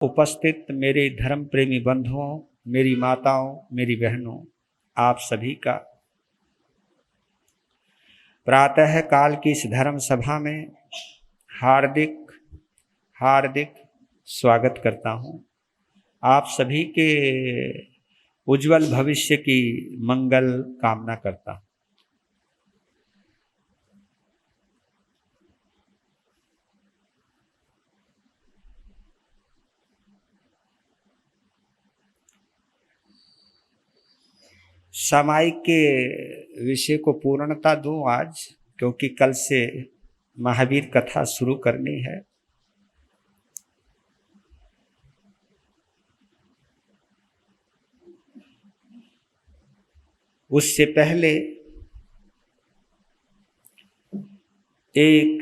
उपस्थित मेरे धर्म प्रेमी बंधुओं, मेरी माताओं, मेरी बहनों, आप सभी का प्रातः काल की इस धर्म सभा में हार्दिक हार्दिक स्वागत करता हूं। आप सभी के उज्जवल भविष्य की मंगल कामना करता हूं। सामायिक के विषय को पूर्णता दूं आज, क्योंकि कल से महावीर कथा शुरू करनी है। उससे पहले एक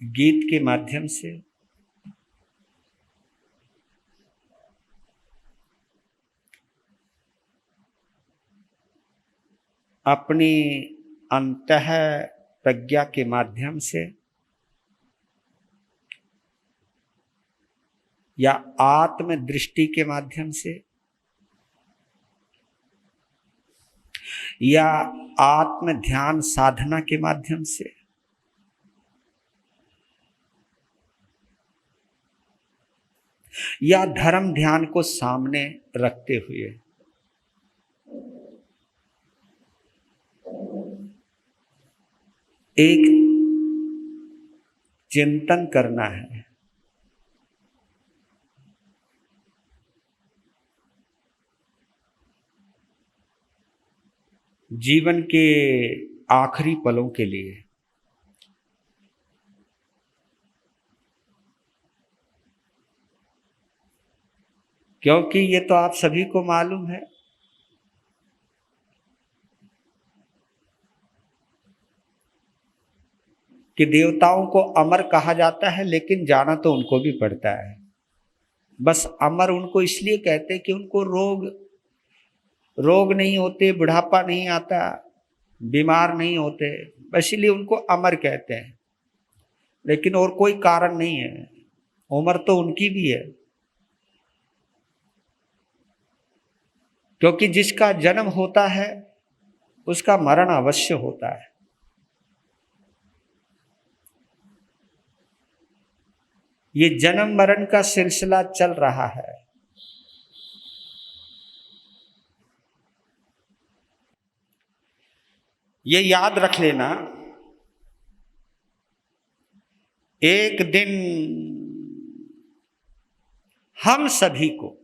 गीत के माध्यम से अपनी अंतः प्रज्ञा के माध्यम से या आत्म दृष्टि के माध्यम से या आत्म ध्यान साधना के माध्यम से या धर्म ध्यान को सामने रखते हुए एक चिंतन करना है। जीवन के आखिरी पलों के लिए। क्योंकि ये तो आप सभी को मालूम है कि देवताओं को अमर कहा जाता है, लेकिन जाना तो उनको भी पड़ता है। बस अमर उनको इसलिए कहते हैं कि उनको रोग नहीं होते, बुढ़ापा नहीं आता, बीमार नहीं होते, इसलिए उनको अमर कहते हैं। लेकिन और कोई कारण नहीं है, उम्र तो उनकी भी है। क्योंकि जिसका जन्म होता है उसका मरण अवश्य होता है। ये जन्म मरण का सिलसिला चल रहा है। ये याद रख लेना, एक दिन हम सभी को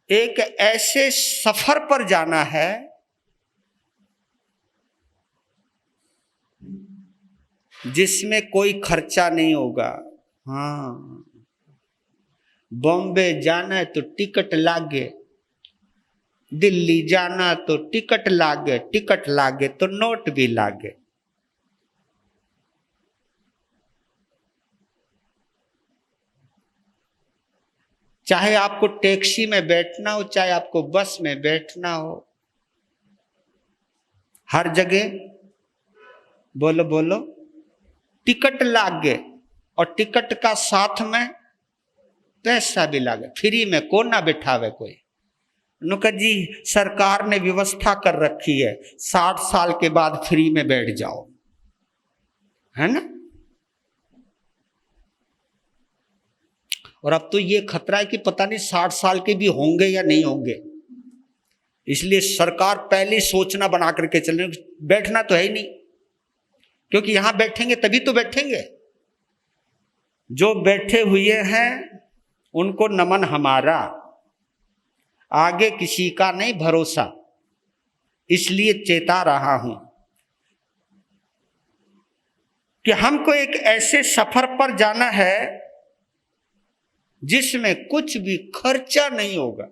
एक ऐसे सफर पर जाना है जिसमें कोई खर्चा नहीं होगा। हाँ, बॉम्बे जाना है तो टिकट लागे, दिल्ली जाना तो टिकट लागे, टिकट लागे तो नोट भी लागे। चाहे आपको टैक्सी में बैठना हो, चाहे आपको बस में बैठना हो, हर जगह बोलो बोलो टिकट लागे। और टिकट का साथ में पैसा भी लागे। फ्री में कौन ना बिठावे कोई। नुका जी सरकार ने व्यवस्था कर रखी है, 60 साल के बाद फ्री में बैठ जाओ, है ना। और अब तो ये खतरा है कि पता नहीं 60 साल के भी होंगे या नहीं होंगे। इसलिए सरकार पहले सोचना बना करके चल रही, बैठना तो है ही नहीं, क्योंकि यहां बैठेंगे तभी तो बैठेंगे। जो बैठे हुए हैं उनको नमन हमारा, आगे किसी का नहीं भरोसा। इसलिए चेता रहा हूं कि हमको एक ऐसे सफर पर जाना है जिसमें कुछ भी खर्चा नहीं होगा।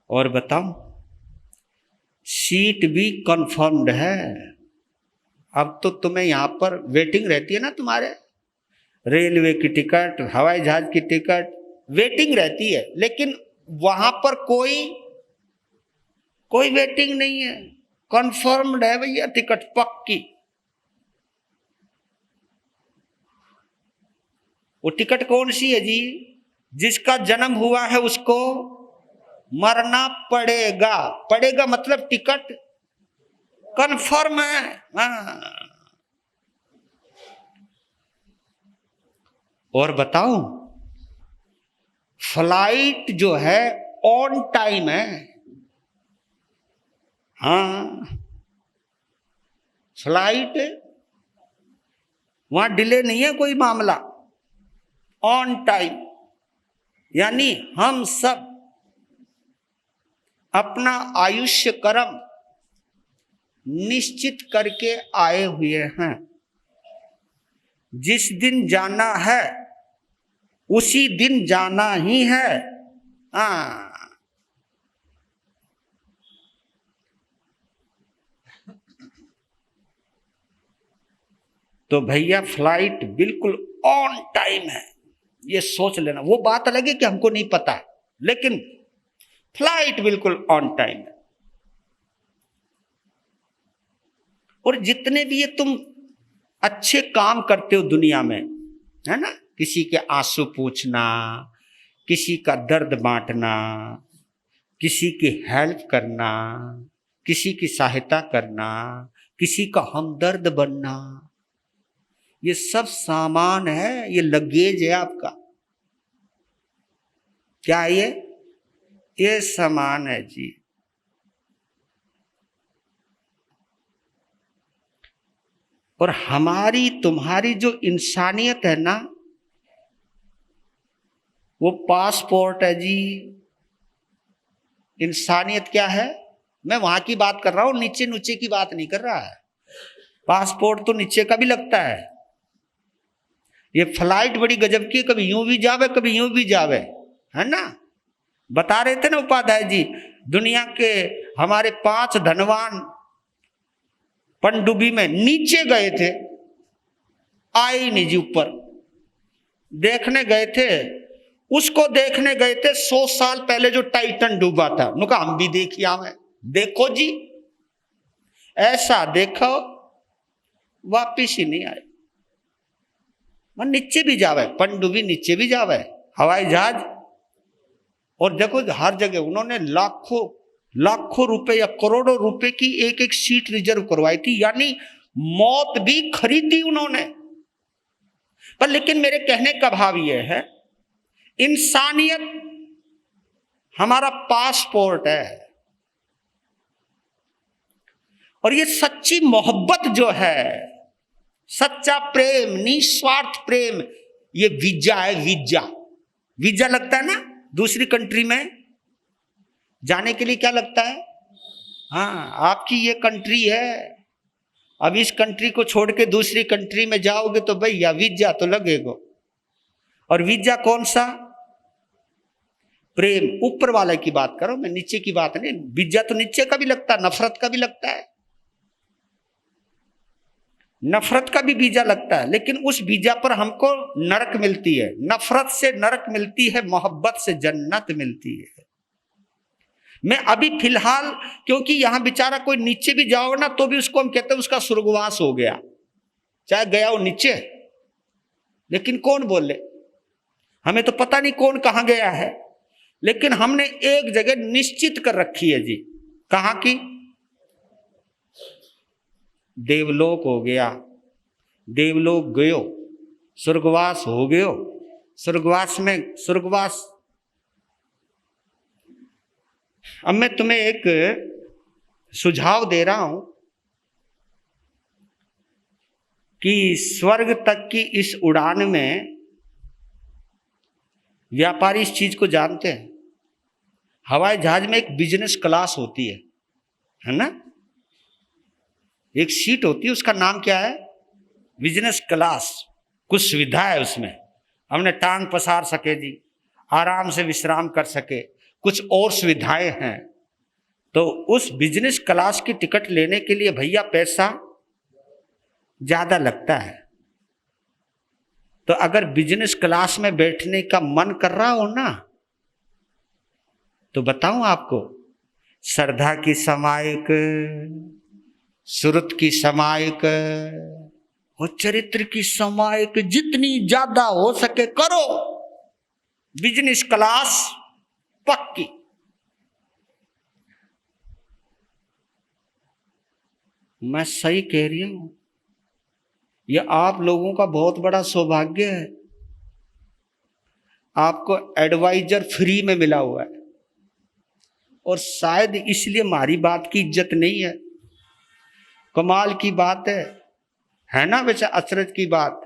और बताऊं, सीट भी कंफर्म्ड है। अब तो तुम्हें यहां पर वेटिंग रहती है ना, तुम्हारे रेलवे की टिकट, हवाई जहाज की टिकट, वेटिंग रहती है। लेकिन वहां पर कोई वेटिंग नहीं है, कंफर्म्ड है भैया, टिकट पक्की। वो टिकट कौन सी है जी? जिसका जन्म हुआ है उसको मरना पड़ेगा। पड़ेगा मतलब टिकट कंफर्म है। और बताऊं, फ्लाइट जो है ऑन टाइम है। हाँ, फ्लाइट वहां डिले नहीं है कोई मामला, ऑन टाइम। यानी हम सब अपना आयुष्य कर्म निश्चित करके आए हुए हैं। जिस दिन जाना है उसी दिन जाना ही है। तो भैया फ्लाइट बिल्कुल ऑन टाइम है, ये सोच लेना। वो बात अलग है कि हमको नहीं पता है, लेकिन फ्लाइट बिल्कुल ऑन टाइम है। और जितने भी ये तुम अच्छे काम करते हो दुनिया में, है ना, किसी के आंसू पूछना, किसी का दर्द बांटना, किसी की हेल्प करना, किसी की सहायता करना, किसी का हमदर्द बनना, ये सब सामान है, ये लगेज है आपका। क्या है ये सामान है जी। और हमारी तुम्हारी जो इंसानियत है ना, वो पासपोर्ट है जी। इंसानियत क्या है? मैं वहां की बात कर रहा हूं, नीचे नीचे की बात नहीं कर रहा है। पासपोर्ट तो नीचे का भी लगता है। ये फ्लाइट बड़ी गजब की, कभी यूं भी जावे कभी यूं भी जावे, है ना। बता रहे थे ना उपाध्याय जी, दुनिया के हमारे 5 धनवान पनडुब्बी में नीचे गए थे, आए ही नहीं जी ऊपर। देखने गए थे, उसको देखने गए थे 100 साल पहले जो टाइटन डूबा था। उनका हम भी देखिया में, देखो जी ऐसा देखो, वापिस ही नहीं आए। मन नीचे भी जावे, पनडुब्बी नीचे भी जावे, हवाई जहाज। और देखो हर जगह उन्होंने लाखों रुपए या करोड़ों रुपए की एक एक सीट रिजर्व करवाई थी, यानी मौत भी खरीदी उन्होंने। पर लेकिन मेरे कहने का भाव यह है, इंसानियत हमारा पासपोर्ट है। और ये सच्ची मोहब्बत जो है, सच्चा प्रेम, निस्वार्थ प्रेम, ये वीजा है। वीजा लगता है ना दूसरी कंट्री में जाने के लिए। क्या लगता है? हाँ, आपकी ये कंट्री है, अब इस कंट्री को छोड़ के दूसरी कंट्री में जाओगे तो भैया वीजा तो लगेगा। और वीजा कौन सा? प्रेम, ऊपर वाले की बात करो, मैं नीचे की बात नहीं। वीजा तो नीचे का भी लगता है, नफरत का भी लगता है। नफरत का भी वीजा लगता है, लेकिन उस वीजा पर हमको नरक मिलती है। नफरत से नरक मिलती है, मोहब्बत से जन्नत मिलती है। मैं अभी फिलहाल, क्योंकि यहां बेचारा कोई नीचे भी जाओ ना तो भी उसको हम कहते हैं उसका स्वर्गवास हो गया, चाहे गया वो नीचे। लेकिन कौन बोले, हमें तो पता नहीं कौन कहां गया है, लेकिन हमने एक जगह निश्चित कर रखी है जी। कहां की? देवलोक हो गया, देवलोक गयो, स्वर्गवास हो गयो। स्वर्गवास में स्वर्गवास। अब मैं तुम्हें एक सुझाव दे रहा हूं कि स्वर्ग तक की इस उड़ान में व्यापारी इस चीज को जानते हैं। हवाई जहाज में एक बिजनेस क्लास होती है ना, एक सीट होती है, उसका नाम क्या है? Business class. कुछ सुविधा है उसमें, हमने टांग पसार सके जी, आराम से विश्राम कर सके, कुछ और सुविधाएं हैं। तो उस बिजनेस क्लास की टिकट लेने के लिए भैया पैसा ज्यादा लगता है। तो अगर बिजनेस क्लास में बैठने का मन कर रहा हो ना, तो बताऊं आपको, श्रद्धा की समायक, सुरत की समायक और चरित्र की समाइक जितनी ज्यादा हो सके करो। बिजनेस क्लास पक्की। मैं सही कह रही हूं, यह आप लोगों का बहुत बड़ा सौभाग्य है। आपको एडवाइजर फ्री में मिला हुआ है, और शायद इसलिए हमारी बात की इज्जत नहीं है। कमाल की बात है ना? वैसे अचरज की बात,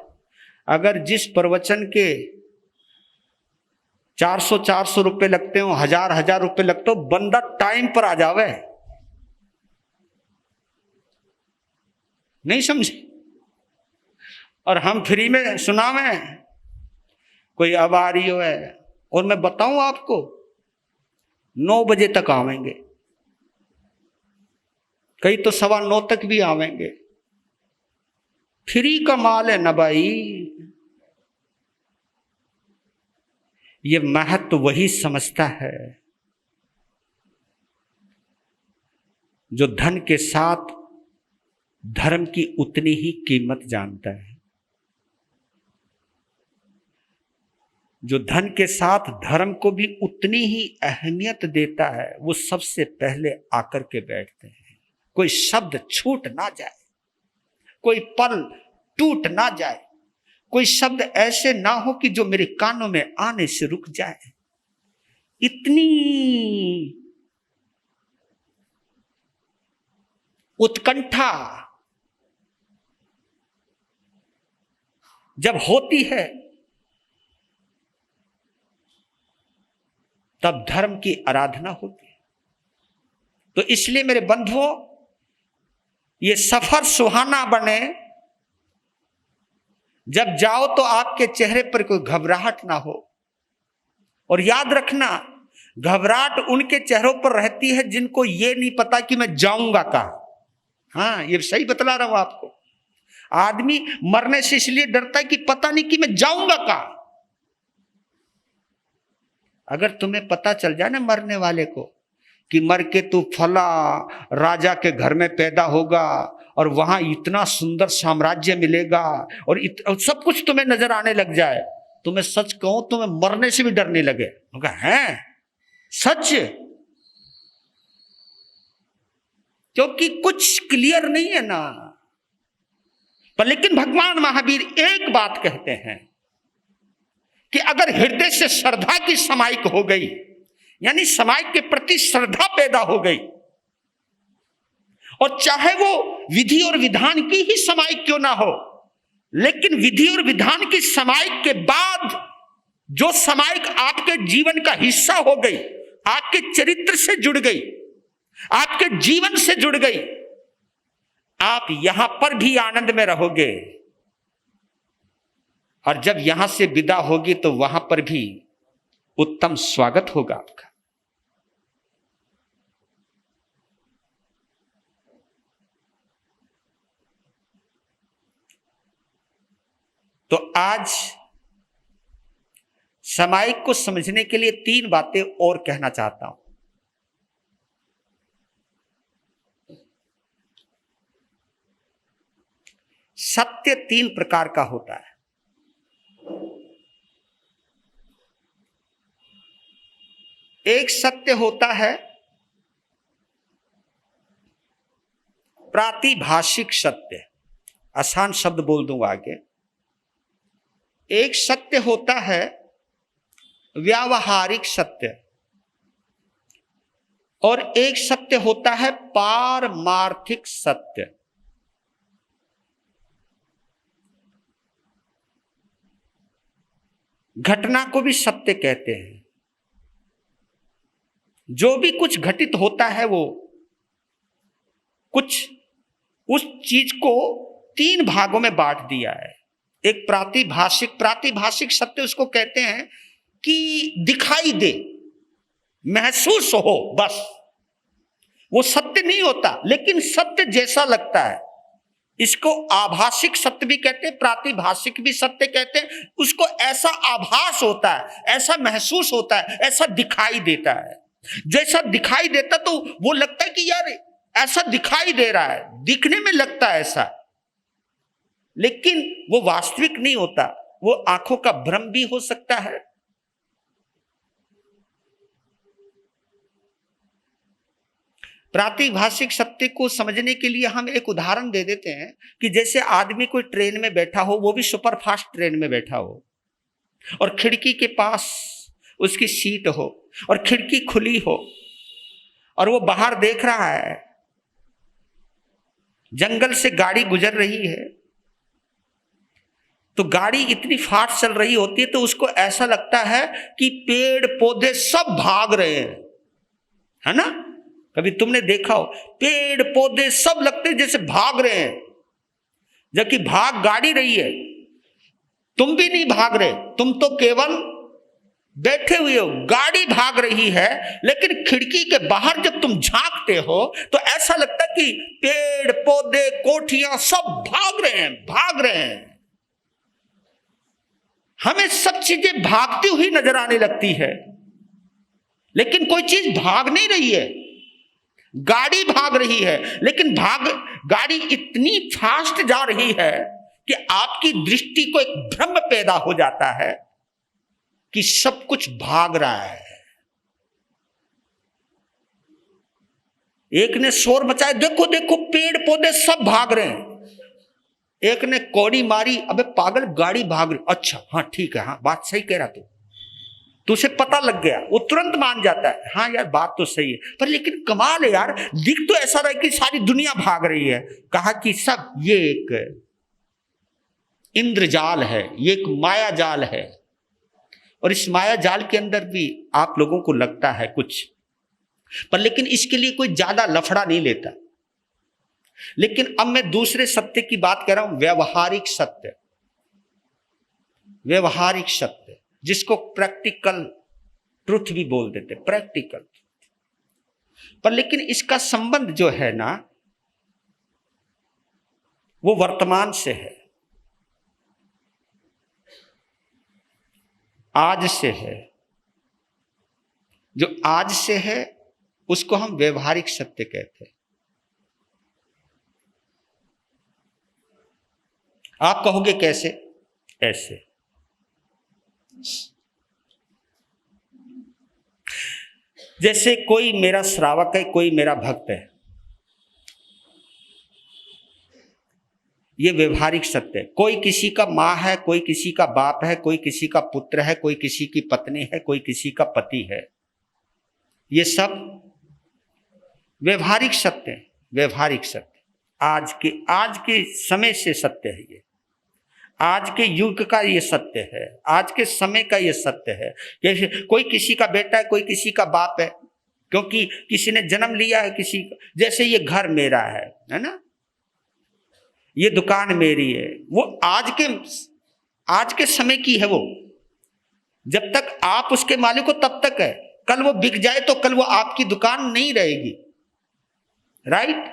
अगर जिस प्रवचन के 400 रुपए लगते हो, 1000 रुपए लगते हो, बंदा टाइम पर आ जावे, नहीं समझे? और हम फ्री में सुनावे। कोई अब आ रही हो है, और मैं बताऊं आपको 9 बजे तक आवेंगे, कई तो 9:15 तक भी आवेंगे। फ्री का माल है ना भाई। ये महत्व वही समझता है जो धन के साथ धर्म की उतनी ही कीमत जानता है। जो धन के साथ धर्म को भी उतनी ही अहमियत देता है, वो सबसे पहले आकर के बैठते हैं। कोई शब्द छूट ना जाए, कोई पल टूट ना जाए, कोई शब्द ऐसे ना हो कि जो मेरे कानों में आने से रुक जाए। इतनी उत्कंठा जब होती है, तब धर्म की आराधना होती है। तो इसलिए मेरे बंधुओं, ये सफर सुहाना बने। जब जाओ तो आपके चेहरे पर कोई घबराहट ना हो। और याद रखना, घबराहट उनके चेहरों पर रहती है जिनको ये नहीं पता कि मैं जाऊंगा कहां। हाँ, ये सही बतला रहा हूं आपको। आदमी मरने से इसलिए डरता है कि पता नहीं कि मैं जाऊंगा कहां। अगर तुम्हें पता चल जाए ना मरने वाले को कि मर के तू फला राजा के घर में पैदा होगा, और वहां इतना सुंदर साम्राज्य मिलेगा, और सब कुछ तुम्हें नजर आने लग जाए, तो मैं सच कहूं, तुम्हें मरने से भी डरने लगे। हैं सच, क्योंकि कुछ क्लियर नहीं है ना। पर लेकिन भगवान महावीर एक बात कहते हैं कि अगर हृदय से श्रद्धा की समाइक हो गई, यानी समाइक के प्रति श्रद्धा पैदा हो गई, और चाहे वो विधि और विधान की ही समाइक क्यों ना हो, लेकिन विधि और विधान की समाइक के बाद जो समाइक आपके जीवन का हिस्सा हो गई, आपके चरित्र से जुड़ गई, आपके जीवन से जुड़ गई, आप यहां पर भी आनंद में रहोगे, और जब यहां से विदा होगी तो वहां पर भी उत्तम स्वागत होगा आपका। तो आज समाइक को समझने के लिए 3 बातें और कहना चाहता हूं। सत्य 3 प्रकार का होता है। एक सत्य होता है प्रातिभाषिक सत्य, आसान शब्द बोल दूंगा आगे। एक सत्य होता है व्यावहारिक सत्य, और एक सत्य होता है पारमार्थिक सत्य। घटना को भी सत्य कहते हैं। जो भी कुछ घटित होता है, वो कुछ उस चीज को 3 भागों में बांट दिया है। एक प्रातिभाषिक सत्य उसको कहते हैं कि दिखाई दे, महसूस हो, बस। वो सत्य नहीं होता, लेकिन सत्य जैसा लगता है। इसको आभासिक सत्य भी कहते हैं, प्रातिभाषिक भी सत्य कहते हैं। उसको ऐसा आभास होता है, ऐसा महसूस होता है, ऐसा दिखाई देता है। जैसा दिखाई देता तो वो लगता है कि यार ऐसा दिखाई दे रहा है, दिखने में लगता है ऐसा। लेकिन वो वास्तविक नहीं होता, वो आंखों का भ्रम भी हो सकता है। प्रातिभाषिक सत्य को समझने के लिए हम एक उदाहरण दे देते हैं कि जैसे आदमी कोई ट्रेन में बैठा हो, वो भी सुपरफास्ट ट्रेन में बैठा हो, और खिड़की के पास उसकी सीट हो और खिड़की खुली हो और वो बाहर देख रहा है, जंगल से गाड़ी गुजर रही है, तो गाड़ी इतनी फास्ट चल रही होती है तो उसको ऐसा लगता है कि पेड़ पौधे सब भाग रहे हैं, है ना? कभी तुमने देखा हो, पेड़ पौधे सब लगते जैसे भाग रहे हैं, जबकि भाग गाड़ी रही है। तुम भी नहीं भाग रहे, तुम तो केवल बैठे हुए हो, गाड़ी भाग रही है। लेकिन खिड़की के बाहर जब तुम झांकते हो तो ऐसा लगता है कि पेड़ पौधे कोठियां सब भाग रहे हैं, भाग रहे हैं। हमें सब चीजें भागती हुई नजर आने लगती है, लेकिन कोई चीज भाग नहीं रही है। गाड़ी भाग रही है, लेकिन गाड़ी इतनी फास्ट जा रही है कि आपकी दृष्टि को एक भ्रम पैदा हो जाता है कि सब कुछ भाग रहा है। एक ने शोर मचाया, देखो देखो पेड़ पौधे सब भाग रहे हैं। एक ने कौड़ी मारी, अबे पागल गाड़ी भाग रही। अच्छा हाँ ठीक है, हाँ बात सही कह रहा तू, तुझे पता लग गया, वो तुरंत मान जाता है, हाँ यार बात तो सही है। पर लेकिन कमाल है यार, दिख तो ऐसा रहा है कि सारी दुनिया भाग रही है। कहा कि सब ये एक इंद्रजाल है, ये एक माया जाल है, और इस माया जाल के अंदर भी आप लोगों को लगता है कुछ, पर लेकिन इसके लिए कोई ज्यादा लफड़ा नहीं लेता। लेकिन अब मैं दूसरे सत्य की बात कर रहा हूं, व्यवहारिक सत्य। व्यवहारिक सत्य जिसको प्रैक्टिकल ट्रुथ भी बोल देते, प्रैक्टिकल। पर लेकिन इसका संबंध जो है ना, वो वर्तमान से है, आज से है। जो आज से है उसको हम व्यवहारिक सत्य कहते हैं। आप कहोगे कैसे? ऐसे, जैसे कोई मेरा श्रावक है, कोई मेरा भक्त है, ये व्यवहारिक सत्य है। कोई किसी का माँ है, कोई किसी का बाप है, कोई किसी का पुत्र है, कोई किसी की पत्नी है, कोई किसी का पति है। ये सब व्यवहारिक सत्य है। व्यवहारिक सत्य आज के समय से सत्य है। ये आज के युग का ये सत्य है, आज के समय का ये सत्य है। जैसे कोई किसी का बेटा है, कोई किसी का बाप है, क्योंकि किसी ने जन्म लिया है किसी का। जैसे ये घर मेरा है ना, ये दुकान मेरी है, वो आज के समय की है। वो जब तक आप उसके मालिक हो तब तक है। कल वो बिक जाए तो कल वो आपकी दुकान नहीं रहेगी, राइट?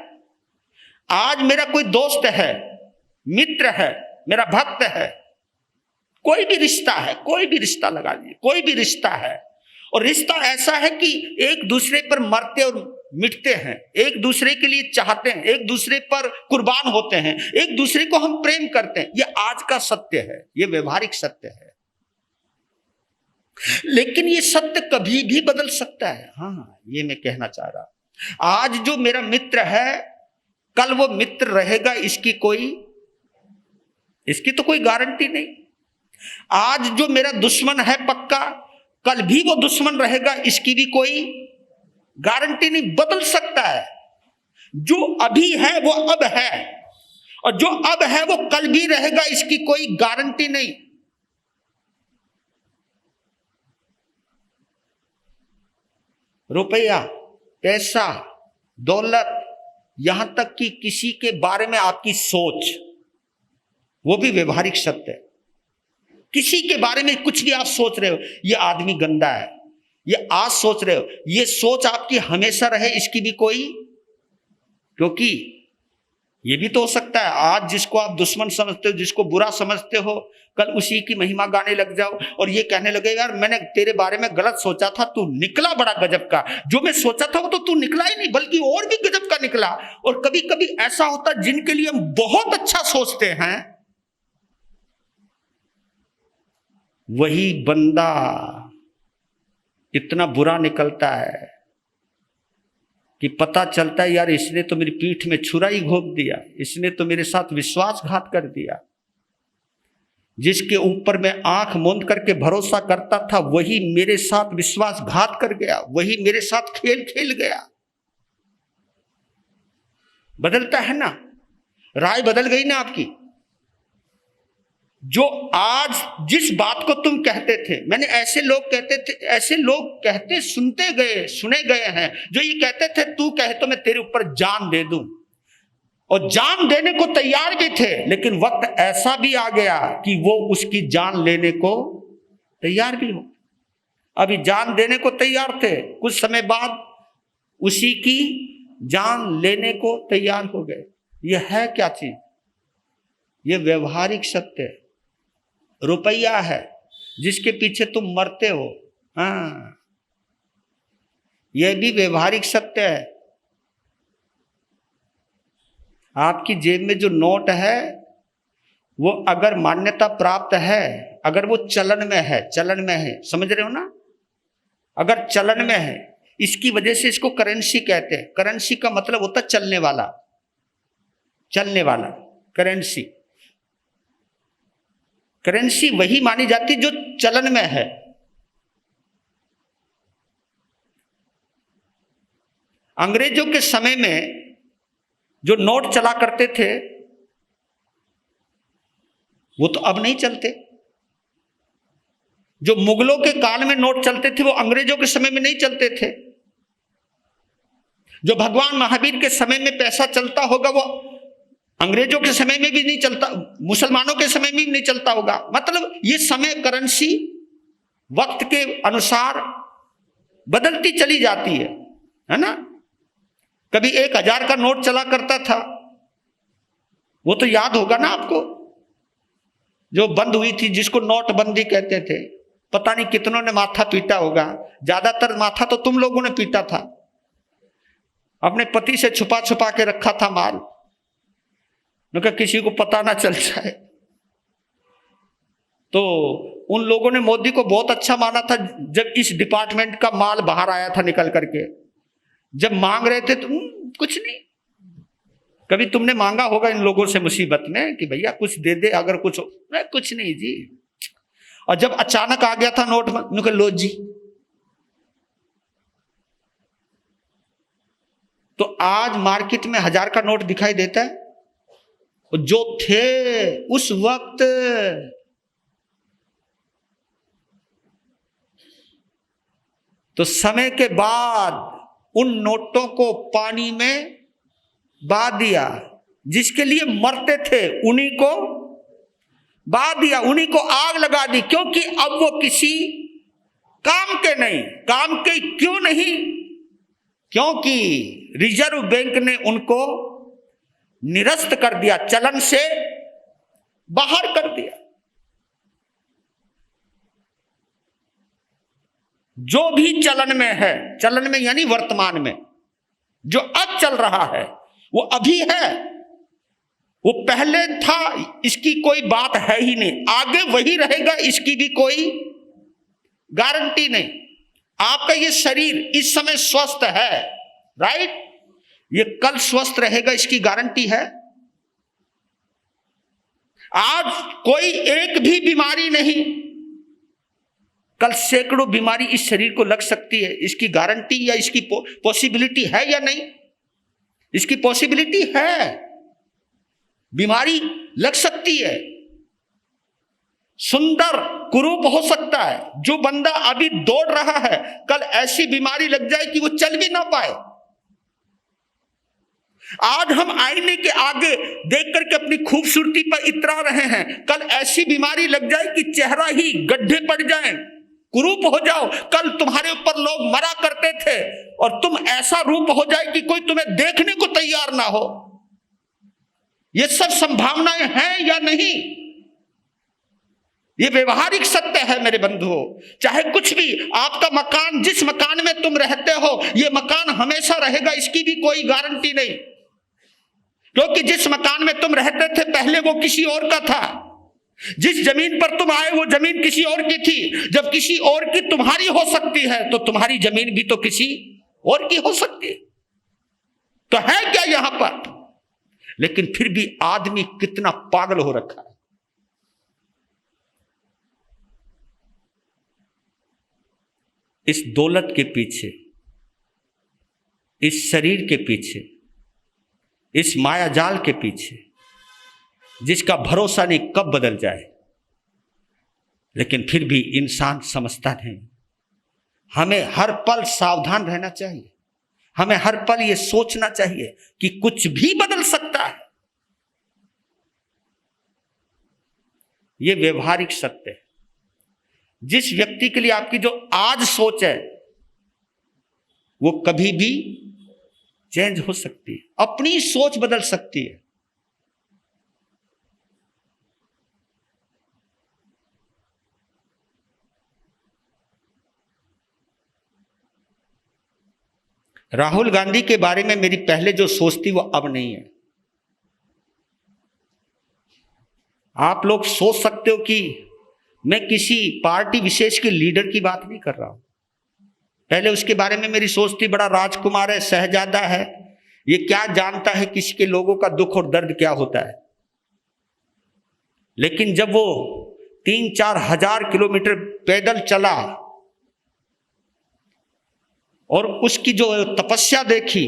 आज मेरा कोई दोस्त है, मित्र है, मेरा भक्त है, कोई भी रिश्ता है, कोई भी रिश्ता लगा लीजिए, कोई भी रिश्ता है। और रिश्ता ऐसा है कि एक दूसरे पर मरते और मिटते हैं, एक दूसरे के लिए चाहते हैं, एक दूसरे पर कुर्बान होते हैं, एक दूसरे को हम प्रेम करते हैं। ये आज का सत्य है, ये व्यवहारिक सत्य है। लेकिन ये सत्य कभी भी बदल सकता है। हाँ, ये मैं कहना चाह रहा। आज जो मेरा मित्र है, कल वो मित्र रहेगा, इसकी तो कोई गारंटी नहीं। आज जो मेरा दुश्मन है पक्का, कल भी वो दुश्मन रहेगा, इसकी भी कोई गारंटी नहीं। बदल सकता है। जो अभी है वो अब है, और जो अब है वो कल भी रहेगा, इसकी कोई गारंटी नहीं। रुपया, पैसा, दौलत, यहां तक कि किसी के बारे में आपकी सोच, वो भी व्यवहारिक सत्य है। किसी के बारे में कुछ भी आप सोच रहे हो, ये आदमी गंदा है, ये आज सोच रहे हो, ये सोच आपकी हमेशा रहे, इसकी भी कोई, क्योंकि ये भी तो हो सकता है आज जिसको आप दुश्मन समझते हो, जिसको बुरा समझते हो, कल उसी की महिमा गाने लग जाओ और ये कहने लगे यार मैंने तेरे बारे में गलत सोचा था, तू निकला बड़ा गजब का। जो मैं सोचा था वो तो तू निकला ही नहीं, बल्कि और भी गजब का निकला। और कभी कभी ऐसा होता है जिनके लिए हम बहुत अच्छा सोचते हैं, वही बंदा इतना बुरा निकलता है कि पता चलता है यार इसने तो मेरी पीठ में छुरा ही घोंप दिया, इसने तो मेरे साथ विश्वासघात कर दिया। जिसके ऊपर मैं आंख मूंद करके भरोसा करता था वही मेरे साथ विश्वासघात कर गया, वही मेरे साथ खेल खेल गया। बदलता है ना, राय बदल गई ना आपकी। जो आज जिस बात को तुम कहते थे, मैंने ऐसे लोग कहते थे, ऐसे लोग कहते सुने गए हैं जो ये कहते थे तू कहे तो मैं तेरे ऊपर जान दे दूं, और जान देने को तैयार भी थे, लेकिन वक्त ऐसा भी आ गया कि वो उसकी जान लेने को तैयार भी हो। अभी जान देने को तैयार थे, कुछ समय बाद उसी की जान लेने को तैयार हो गए। यह है क्या चीज? यह व्यवहारिक सत्य है, रुपया है जिसके पीछे तुम मरते हो। हाँ, यह भी व्यवहारिक सत्य है। आपकी जेब में जो नोट है वो अगर मान्यता प्राप्त है, अगर वो चलन में है, समझ रहे हो ना, अगर चलन में है, इसकी वजह से इसको करेंसी कहते हैं। करेंसी का मतलब होता है चलने वाला करेंसी। करेंसी वही मानी जाती जो चलन में है। अंग्रेजों के समय में जो नोट चला करते थे वो तो अब नहीं चलते। जो मुगलों के काल में नोट चलते थे वो अंग्रेजों के समय में नहीं चलते थे। जो भगवान महावीर के समय में पैसा चलता होगा वो अंग्रेजों के समय में भी नहीं चलता, मुसलमानों के समय में भी नहीं चलता होगा। मतलब ये समय करेंसी वक्त के अनुसार बदलती चली जाती है ना। कभी 1000 का नोट चला करता था, वो तो याद होगा ना आपको, जो बंद हुई थी, जिसको नोटबंदी कहते थे। पता नहीं कितनों ने माथा पीटा होगा, ज्यादातर माथा तो तुम लोगों ने पीटा था। अपने पति से छुपा छुपा के रखा था माल, न किसी को पता ना चल जाए। तो उन लोगों ने मोदी को बहुत अच्छा माना था जब इस डिपार्टमेंट का माल बाहर आया था निकल करके। जब मांग रहे थे तो कुछ नहीं। कभी तुमने मांगा होगा इन लोगों से मुसीबत में कि भैया कुछ दे दे, अगर कुछ हो, नहीं कुछ नहीं जी। और जब अचानक आ गया था नोट में, लो जी। तो आज मार्केट में 1000 का नोट दिखाई देता है, जो थे उस वक्त तो समय के बाद उन नोटों को पानी में बहा दिया। जिसके लिए मरते थे उन्हीं को बहा दिया, उन्हीं को आग लगा दी, क्योंकि अब वो किसी काम के नहीं। काम के क्यों नहीं? क्योंकि रिजर्व बैंक ने उनको निरस्त कर दिया, चलन से बाहर कर दिया। जो भी चलन में है, चलन में यानी वर्तमान में, जो अब चल रहा है वो अभी है, वो पहले था, इसकी कोई बात है ही नहीं। आगे वही रहेगा, इसकी भी कोई गारंटी नहीं। आपका ये शरीर इस समय स्वस्थ है, राइट, ये कल स्वस्थ रहेगा, इसकी गारंटी है? आज कोई एक भी बीमारी नहीं, कल सैकड़ों बीमारी इस शरीर को लग सकती है। इसकी गारंटी या इसकी पॉसिबिलिटी है या नहीं? इसकी पॉसिबिलिटी है, बीमारी लग सकती है। सुंदर कुरूप हो सकता है। जो बंदा अभी दौड़ रहा है, कल ऐसी बीमारी लग जाए कि वो चल भी ना पाए। आज हम आईने के आगे देख करके अपनी खूबसूरती पर इतरा रहे हैं, कल ऐसी बीमारी लग जाए कि चेहरा ही गड्ढे पड़ जाए, कुरूप हो जाओ। कल तुम्हारे ऊपर लोग मरा करते थे और तुम ऐसा रूप हो जाए कि कोई तुम्हें देखने को तैयार ना हो। ये सब संभावनाएं हैं या नहीं? ये व्यवहारिक सत्य है मेरे बंधुओं। चाहे कुछ भी, आपका मकान, जिस मकान में तुम रहते हो, ये मकान हमेशा रहेगा, इसकी भी कोई गारंटी नहीं। क्योंकि जिस मकान में तुम रहते थे पहले वो किसी और का था। जिस जमीन पर तुम आए वो जमीन किसी और की थी। जब किसी और की तुम्हारी हो सकती है तो तुम्हारी जमीन भी तो किसी और की हो सकती है। तो है क्या यहां पर? लेकिन फिर भी आदमी कितना पागल हो रखा है। इस दौलत के पीछे, इस शरीर के पीछे, इस मायाजाल के पीछे, जिसका भरोसा नहीं कब बदल जाए। लेकिन फिर भी इंसान समझता नहीं। हमें हर पल सावधान रहना चाहिए। हमें हर पल यह सोचना चाहिए कि कुछ भी बदल सकता है। यह व्यवहारिक सत्य है। जिस व्यक्ति के लिए आपकी जो आज सोच है वो कभी भी चेंज हो सकती है, अपनी सोच बदल सकती है। राहुल गांधी के बारे में मेरी पहले जो सोच थी वो अब नहीं है। आप लोग सोच सकते हो कि मैं किसी पार्टी विशेष के लीडर की बात नहीं कर रहा हूं। पहले उसके बारे में मेरी सोच थी बड़ा राजकुमार है, शहजादा है, ये क्या जानता है किसी के लोगों का दुख और दर्द क्या होता है। लेकिन जब वो 3-4 हजार किलोमीटर पैदल चला और उसकी जो तपस्या देखी,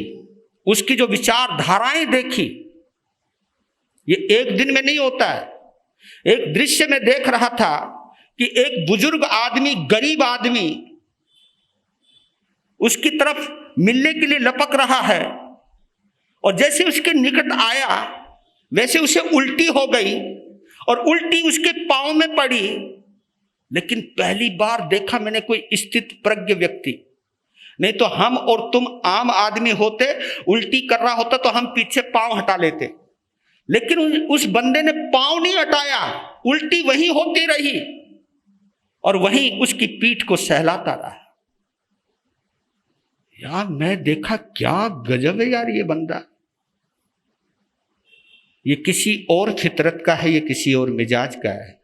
उसकी जो विचारधाराएं देखी, ये एक दिन में नहीं होता है। एक दृश्य में देख रहा था कि एक बुजुर्ग आदमी, गरीब आदमी उसकी तरफ मिलने के लिए लपक रहा है और जैसे उसके निकट आया वैसे उसे उल्टी हो गई और उल्टी उसके पांव में पड़ी। लेकिन पहली बार देखा मैंने कोई स्थित प्रज्ञ व्यक्ति। नहीं तो हम और तुम आम आदमी होते, उल्टी कर रहा होता तो हम पीछे पांव हटा लेते। लेकिन उस बंदे ने पांव नहीं हटाया, उल्टी वही होती रही और वहीं उसकी पीठ को सहलाता रहा। यार मैं देखा क्या गजब है यार, ये बंदा, ये किसी और फितरत का है, ये किसी और मिजाज का है।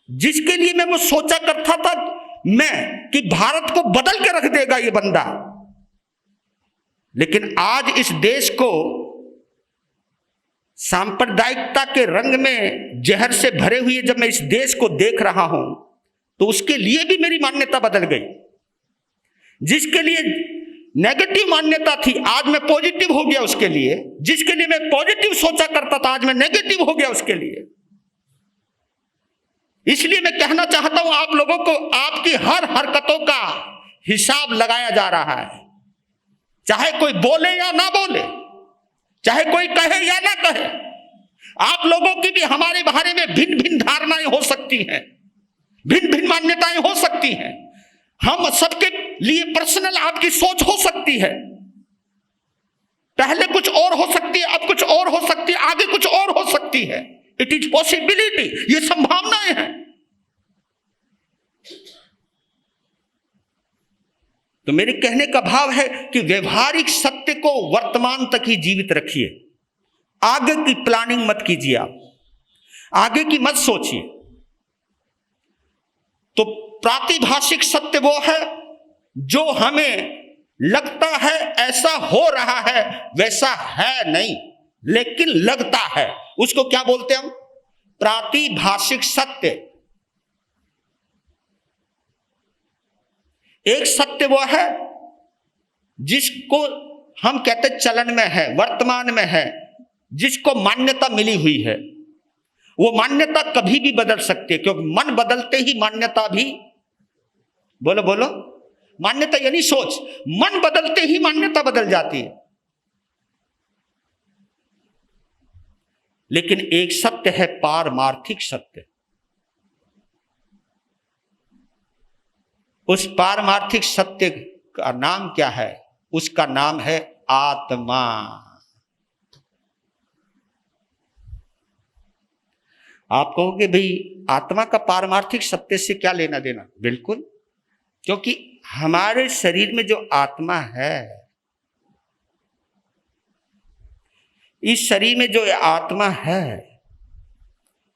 जिसके लिए मैं वो सोचा करता था मैं कि भारत को बदल के रख देगा ये बंदा, लेकिन आज इस देश को सांप्रदायिकता के रंग में जहर से भरे हुए जब मैं इस देश को देख रहा हूं तो उसके लिए भी मेरी मान्यता बदल गई। जिसके लिए नेगेटिव मान्यता थी आज मैं पॉजिटिव हो गया उसके लिए। जिसके लिए मैं पॉजिटिव सोचा करता था आज मैं नेगेटिव हो गया उसके लिए। इसलिए मैं कहना चाहता हूं आप लोगों को, आपकी हर हरकतों का हिसाब लगाया जा रहा है। चाहे कोई बोले या ना बोले, चाहे कोई कहे या ना कहे, आप लोगों की भी हमारे बारे में भिन्न भिन्न धारणाएं हो सकती हैं, भिन्न भिन्न मान्यताएं हो सकती हैं। हम सबके लिए पर्सनल आपकी सोच हो सकती है। पहले कुछ और हो सकती है, अब कुछ और हो सकती है, आगे कुछ और हो सकती है। इट इज पॉसिबिलिटी, ये संभावनाएं हैं। तो मेरे कहने का भाव है कि व्यवहारिक सत्य को वर्तमान तक ही जीवित रखिए। आगे की प्लानिंग मत कीजिए, आप आगे की मत सोचिए। तो प्रातिभाषिक सत्य वो है जो हमें लगता है ऐसा हो रहा है, वैसा है नहीं लेकिन लगता है। उसको क्या बोलते हैं हम? प्रातिभाषिक सत्य। एक सत्य वो है जिसको हम कहते चलन में है, वर्तमान में है, जिसको मान्यता मिली हुई है। वो मान्यता कभी भी बदल सकती है, क्योंकि मन बदलते ही मान्यता भी, बोलो बोलो, मान्यता यानी सोच, मन बदलते ही मान्यता बदल जाती है। लेकिन एक सत्य है पारमार्थिक सत्य। उस पारमार्थिक सत्य का नाम क्या है? उसका नाम है आत्मा। आप कहोगे भाई आत्मा का पारमार्थिक सत्य से क्या लेना देना? बिल्कुल, क्योंकि हमारे शरीर में जो आत्मा है, इस शरीर में जो आत्मा है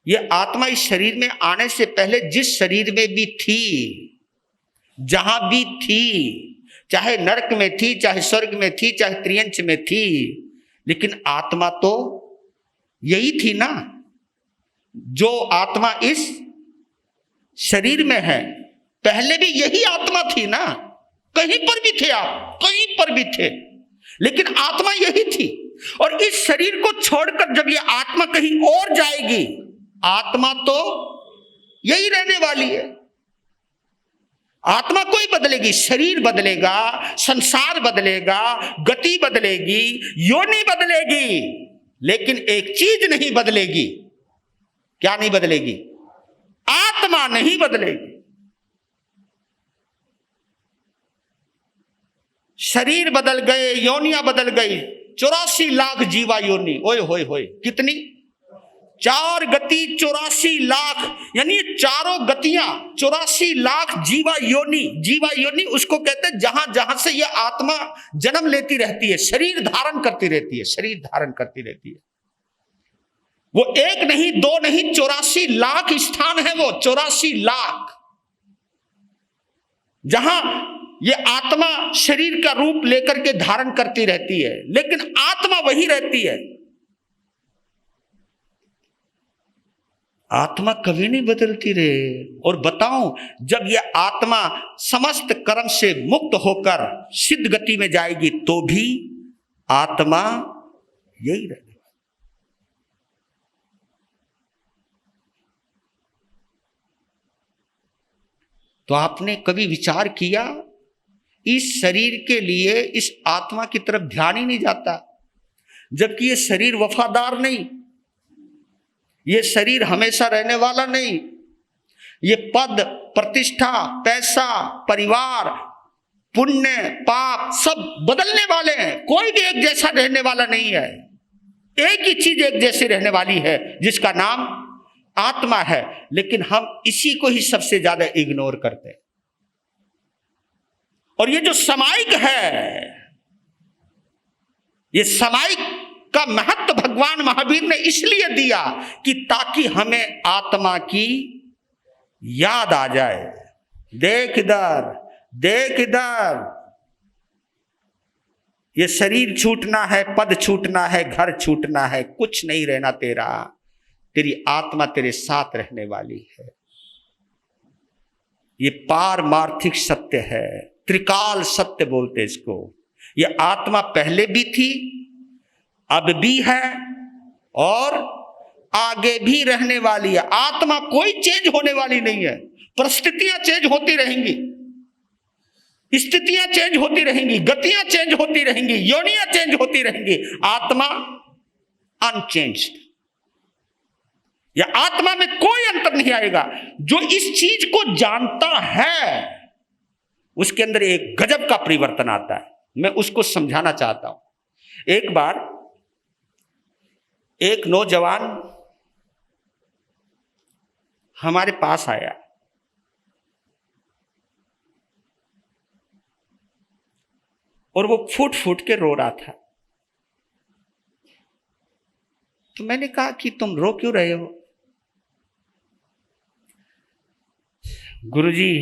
ये आत्मा इस शरीर में आने से पहले जिस शरीर में भी थी, जहां भी थी, चाहे नरक में थी, चाहे स्वर्ग में थी, चाहे त्रियंच में थी, लेकिन आत्मा तो यही थी ना। जो आत्मा इस शरीर में है, पहले भी यही आत्मा थी ना। कहीं पर भी थे आप, कहीं पर भी थे, लेकिन आत्मा यही थी। और इस शरीर को छोड़कर जब ये आत्मा कहीं और जाएगी, आत्मा तो यही रहने वाली है। आत्मा कोई बदलेगी, शरीर बदलेगा, संसार बदलेगा, गति बदलेगी, योनि बदलेगी, लेकिन एक चीज नहीं बदलेगी। क्या नहीं बदलेगी? आत्मा नहीं बदलेगी। शरीर बदल गए, योनियां बदल गई, 84 लाख जीवा योनि। ओए होए होए, कितनी? 4 गति 84 लाख, यानी चारों गतियां 84 लाख जीवा योनि। जीवा योनि उसको कहते हैं जहां जहां से यह आत्मा जन्म लेती रहती है, शरीर धारण करती रहती है, शरीर धारण करती रहती है। वो एक नहीं, दो नहीं, 84 लाख स्थान है वो, 84 लाख, जहां ये आत्मा शरीर का रूप लेकर के धारण करती रहती है, लेकिन आत्मा वही रहती है। आत्मा कभी नहीं बदलती रे। और बताऊं, जब यह आत्मा समस्त कर्म से मुक्त होकर सिद्ध गति में जाएगी, तो भी आत्मा यही रहेगी। तो आपने कभी विचार किया, इस शरीर के लिए इस आत्मा की तरफ ध्यान ही नहीं जाता, जबकि ये शरीर वफादार नहीं, ये शरीर हमेशा रहने वाला नहीं। ये पद, प्रतिष्ठा, पैसा, परिवार, पुण्य, पाप सब बदलने वाले हैं। कोई भी एक जैसा रहने वाला नहीं है। एक ही चीज एक जैसी रहने वाली है, जिसका नाम आत्मा है। लेकिन हम इसी को ही सबसे ज्यादा इग्नोर करते हैं। और ये जो सामायिक है, ये सामायिक का महत्व भगवान महावीर ने इसलिए दिया कि ताकि हमें आत्मा की याद आ जाए। देख इधर, देख इधर, ये शरीर छूटना है, पद छूटना है, घर छूटना है, कुछ नहीं रहना तेरा, तेरी आत्मा तेरे साथ रहने वाली है। ये पारमार्थिक सत्य है, त्रिकाल सत्य बोलते इसको। ये आत्मा पहले भी थी, अब भी है, और आगे भी रहने वाली है। आत्मा कोई चेंज होने वाली नहीं है। परिस्थितियां चेंज होती रहेंगी, स्थितियां चेंज होती रहेंगी, गतियां चेंज होती रहेंगी, योनियां चेंज होती रहेंगी, आत्मा अनचेंज्ड। या आत्मा में कोई अंतर नहीं आएगा। जो इस चीज को जानता है, उसके अंदर एक गजब का परिवर्तन आता है। मैं उसको समझाना चाहता हूं। एक बार एक नौजवान हमारे पास आया, और वो फूट फूट के रो रहा था। तो मैंने कहा कि तुम रो क्यों रहे हो? गुरुजी,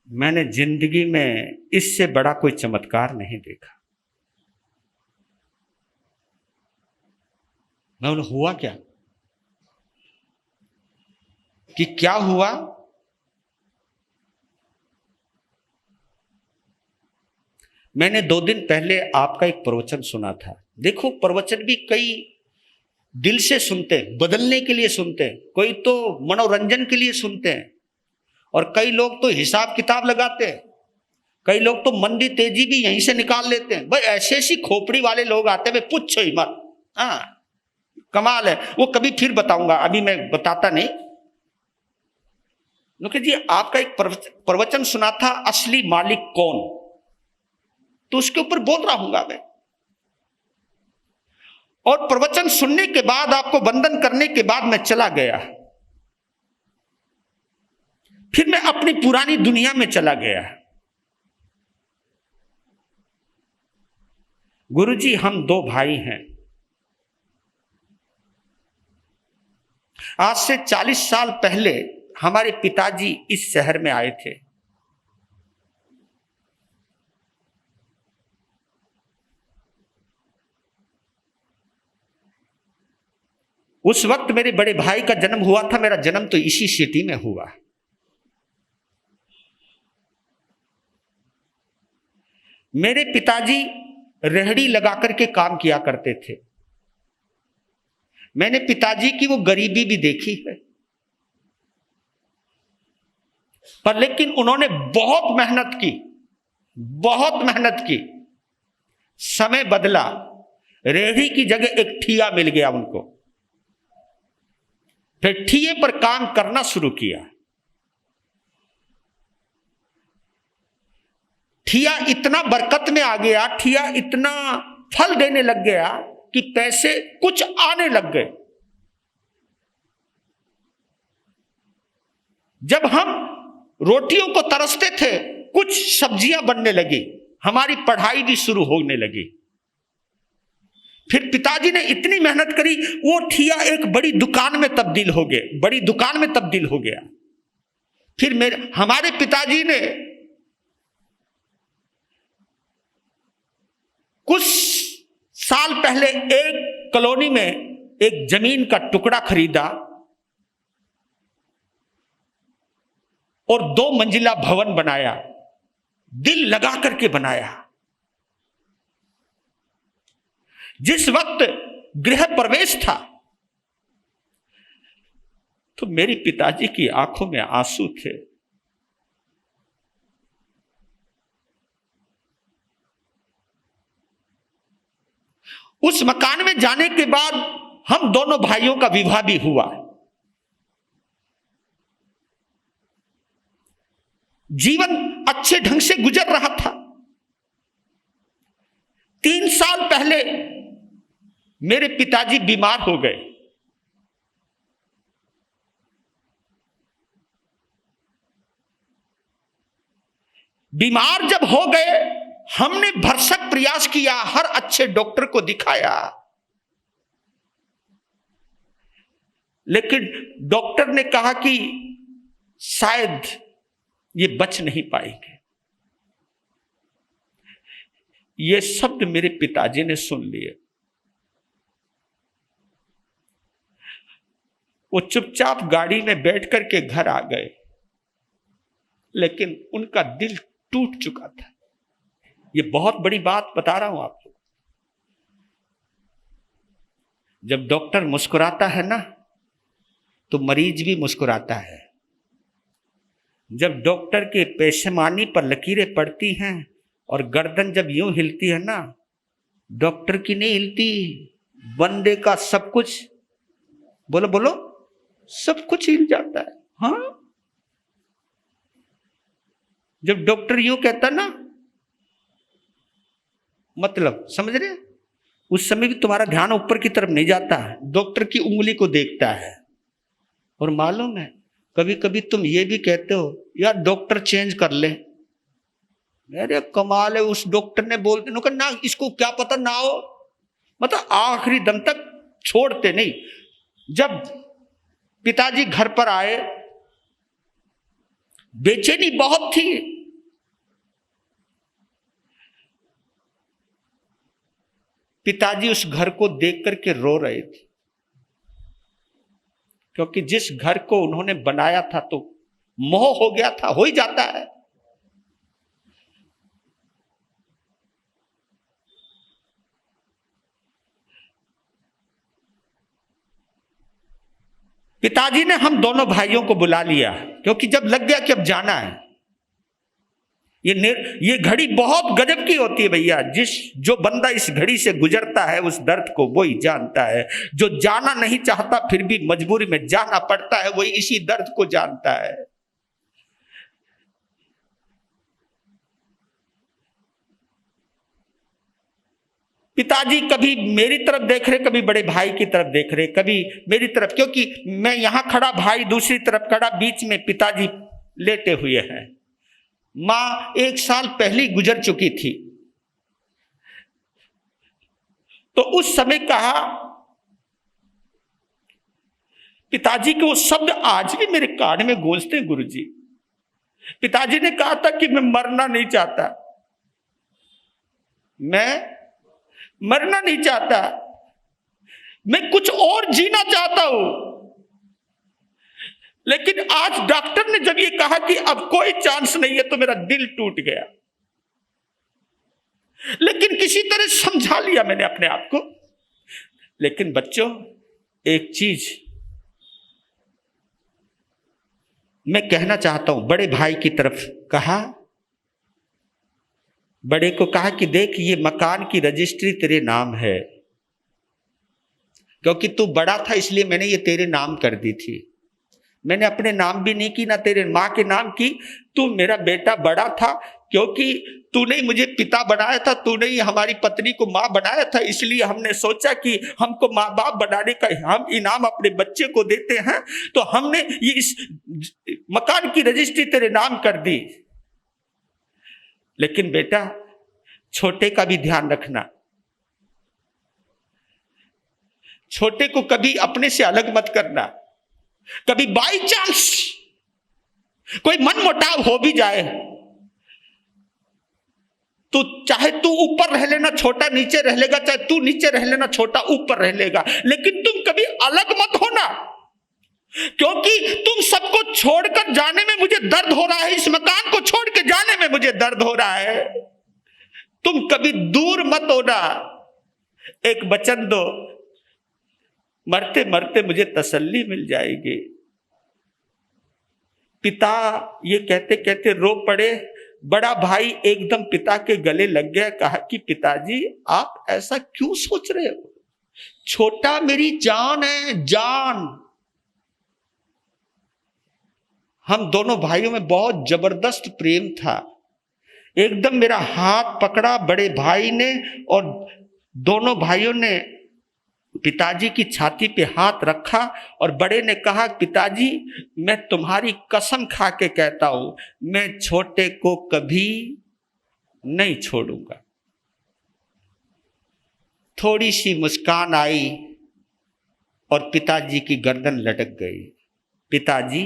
मैंने जिंदगी में इससे बड़ा कोई चमत्कार नहीं देखा। मैं बोला, हुआ क्या? कि क्या हुआ? मैंने 2 दिन पहले आपका एक प्रवचन सुना था। देखो, प्रवचन भी कई दिल से सुनते हैं, बदलने के लिए सुनते हैं, कोई तो मनोरंजन के लिए सुनते हैं, और कई लोग तो हिसाब किताब लगाते हैं, कई लोग तो मंदी तेजी भी यहीं से निकाल लेते हैं। भाई ऐसे ऐसी खोपड़ी वाले लोग आते हैं, पूछो ही मत। हाँ, कमाल है। वो कभी फिर बताऊंगा, अभी मैं बताता नहीं। लोके जी, आपका एक प्रवचन सुना था, असली मालिक कौन, तो उसके ऊपर बोल रहा हूंगा मैं। और प्रवचन सुनने के बाद, आपको वंदन करने के बाद मैं चला गया। फिर मैं अपनी पुरानी दुनिया में चला गया। गुरुजी, हम 2 भाई हैं, आज से 40 साल पहले हमारे पिताजी इस शहर में आए थे। उस वक्त मेरे बड़े भाई का जन्म हुआ था। मेरा जन्म तो इसी सिटी में हुआ। मेरे पिताजी रेहड़ी लगा करके काम किया करते थे। मैंने पिताजी की वो गरीबी भी देखी है, पर लेकिन उन्होंने बहुत मेहनत की, बहुत मेहनत की। समय बदला, रेहड़ी की जगह एक ठिया मिल गया उनको। फिर ठिये पर काम करना शुरू किया। ठिया इतना बरकत में आ गया, ठिया इतना फल देने लग गया कि पैसे कुछ आने लग गए। जब हम रोटियों को तरसते थे, कुछ सब्जियां बनने लगी, हमारी पढ़ाई भी शुरू होने लगी। फिर पिताजी ने इतनी मेहनत करी, वो ठिया एक बड़ी दुकान में तब्दील हो गए, बड़ी दुकान में तब्दील हो गया। फिर हमारे पिताजी ने कुछ साल पहले एक कॉलोनी में एक जमीन का टुकड़ा खरीदा और 2 मंजिला भवन बनाया, दिल लगा करके बनाया। जिस वक्त गृह प्रवेश था तो मेरे पिताजी की आंखों में आंसू थे। उस मकान में जाने के बाद हम दोनों भाइयों का विवाह भी हुआ। जीवन अच्छे ढंग से गुजर रहा था। 3 साल पहले मेरे पिताजी बीमार हो गए। बीमार जब हो गए, हमने भरसक प्रयास किया, हर अच्छे डॉक्टर को दिखाया, लेकिन डॉक्टर ने कहा कि शायद ये बच नहीं पाएंगे। ये शब्द मेरे पिताजी ने सुन लिए। वो चुपचाप गाड़ी में बैठ करके घर आ गए, लेकिन उनका दिल टूट चुका था। ये बहुत बड़ी बात बता रहा हूं आपको। जब डॉक्टर मुस्कुराता है ना, तो मरीज भी मुस्कुराता है। जब डॉक्टर के पेशेमानी पर लकीरें पड़ती हैं और गर्दन जब यूं हिलती है ना, डॉक्टर की नहीं हिलती, बंदे का सब कुछ, बोलो बोलो, सब कुछ हिल जाता है। हाँ, जब डॉक्टर यूं कहता ना, मतलब समझ रहे, उस समय भी तुम्हारा ध्यान ऊपर की तरफ नहीं जाता, डॉक्टर की उंगली को देखता है। और मालूम है, कभी कभी तुम ये भी कहते हो यार डॉक्टर चेंज कर ले। अरे कमाल है, उस डॉक्टर ने बोल दिया ना, इसको क्या पता ना हो, मतलब आखिरी दम तक छोड़ते नहीं। जब पिताजी घर पर आए, बेचैनी बहुत थी। पिताजी उस घर को देख करके रो रहे थे, क्योंकि जिस घर को उन्होंने बनाया था तो मोह हो गया था, हो ही जाता है। पिताजी ने हम दोनों भाइयों को बुला लिया, क्योंकि जब लग गया कि अब जाना है। ये घड़ी बहुत गजब की होती है भैया। जो बंदा इस घड़ी से गुजरता है, उस दर्द को वो ही जानता है। जो जाना नहीं चाहता फिर भी मजबूरी में जाना पड़ता है, वही इसी दर्द को जानता है। पिताजी कभी मेरी तरफ देख रहे, कभी बड़े भाई की तरफ देख रहे, कभी मेरी तरफ, क्योंकि मैं यहां खड़ा, भाई दूसरी तरफ खड़ा, बीच में पिताजी लेटे हुए हैं। मां 1 साल पहले गुजर चुकी थी। तो उस समय कहा पिताजी के वो शब्द आज भी मेरे कान में गूंजते हैं गुरुजी। पिताजी ने कहा था कि मैं मरना नहीं चाहता, मैं मरना नहीं चाहता, मैं कुछ और जीना चाहता हूं। लेकिन आज डॉक्टर ने जब ये कहा कि अब कोई चांस नहीं है, तो मेरा दिल टूट गया। लेकिन किसी तरह समझा लिया मैंने अपने आप को। लेकिन बच्चों, एक चीज मैं कहना चाहता हूं, बड़े भाई की तरफ कहा, बड़े को कहा कि देख, ये मकान की रजिस्ट्री तेरे नाम है, क्योंकि तू बड़ा था इसलिए मैंने ये तेरे नाम कर दी थी। मैंने अपने नाम भी नहीं की, ना तेरे माँ के नाम की। तू मेरा बेटा बड़ा था, क्योंकि तूने ही मुझे पिता बनाया था, तूने ही हमारी पत्नी को माँ बनाया था, इसलिए हमने सोचा कि हमको माँ बाप बनाने का हम इनाम अपने बच्चे को देते हैं, तो हमने ये इस मकान की रजिस्ट्री तेरे नाम कर दी। लेकिन बेटा, छोटे का भी ध्यान रखना, छोटे को कभी अपने से अलग मत करना। कभी बाई चांस कोई मनमुटाव हो भी जाए तो चाहे तू ऊपर रह लेना, छोटा नीचे रह लेगा, चाहे तू नीचे रह लेना, छोटा ऊपर रह लेगा, लेकिन तुम कभी अलग मत होना। क्योंकि तुम सबको छोड़कर जाने में मुझे दर्द हो रहा है, इस मकान को छोड़ के जाने में मुझे दर्द हो रहा है। तुम कभी दूर मत होना। एक वचन दो, मरते मरते मुझे तसल्ली मिल जाएगी। पिता ये कहते कहते रो पड़े। बड़ा भाई एकदम पिता के गले लग गया, कहा कि पिताजी आप ऐसा क्यों सोच रहे हो, छोटा मेरी जान है, जान। हम दोनों भाइयों में बहुत जबरदस्त प्रेम था। एकदम मेरा हाथ पकड़ा बड़े भाई ने, और दोनों भाइयों ने पिताजी की छाती पे हाथ रखा, और बड़े ने कहा, पिताजी मैं तुम्हारी कसम खा के कहता हूं, मैं छोटे को कभी नहीं छोड़ूंगा। थोड़ी सी मुस्कान आई और पिताजी की गर्दन लटक गई। पिताजी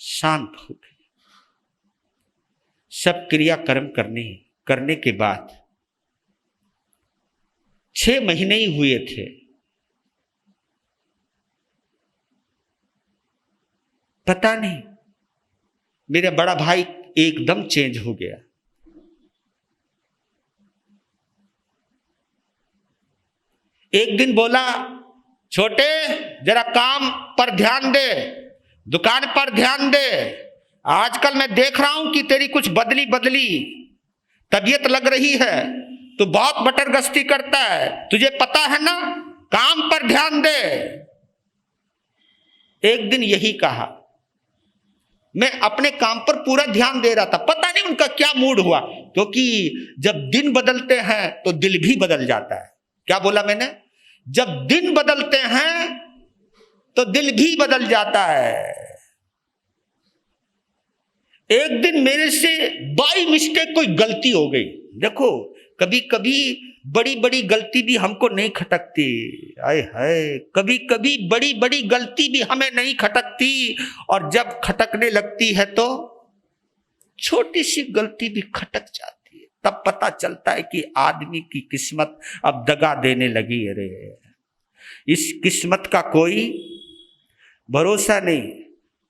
शांत हो गए। सब क्रियाकर्म करने के बाद 6 महीने ही हुए थे। पता नहीं मेरा बड़ा भाई एकदम चेंज हो गया। एक दिन बोला, छोटे जरा काम पर ध्यान दे, दुकान पर ध्यान दे। आजकल मैं देख रहा हूं कि तेरी कुछ बदली तबीयत लग रही है, तू बहुत बटरगश्ती करता है, तुझे पता है ना, काम पर ध्यान दे। एक दिन यही कहा। मैं अपने काम पर पूरा ध्यान दे रहा था। पता नहीं उनका क्या मूड हुआ, क्योंकि जब दिन बदलते हैं तो दिल भी बदल जाता है। क्या बोला मैंने? जब दिन बदलते हैं तो दिल भी बदल जाता है। एक दिन मेरे से बाई मिस्टेक कोई गलती हो गई। देखो, कभी कभी बड़ी बड़ी गलती भी हमको नहीं खटकती। आए हाय, कभी कभी बड़ी बड़ी गलती भी हमें नहीं खटकती, और जब खटकने लगती है तो छोटी सी गलती भी खटक जाती है। तब पता चलता है कि आदमी की किस्मत अब दगा देने लगी। अरे इस किस्मत का कोई भरोसा नहीं।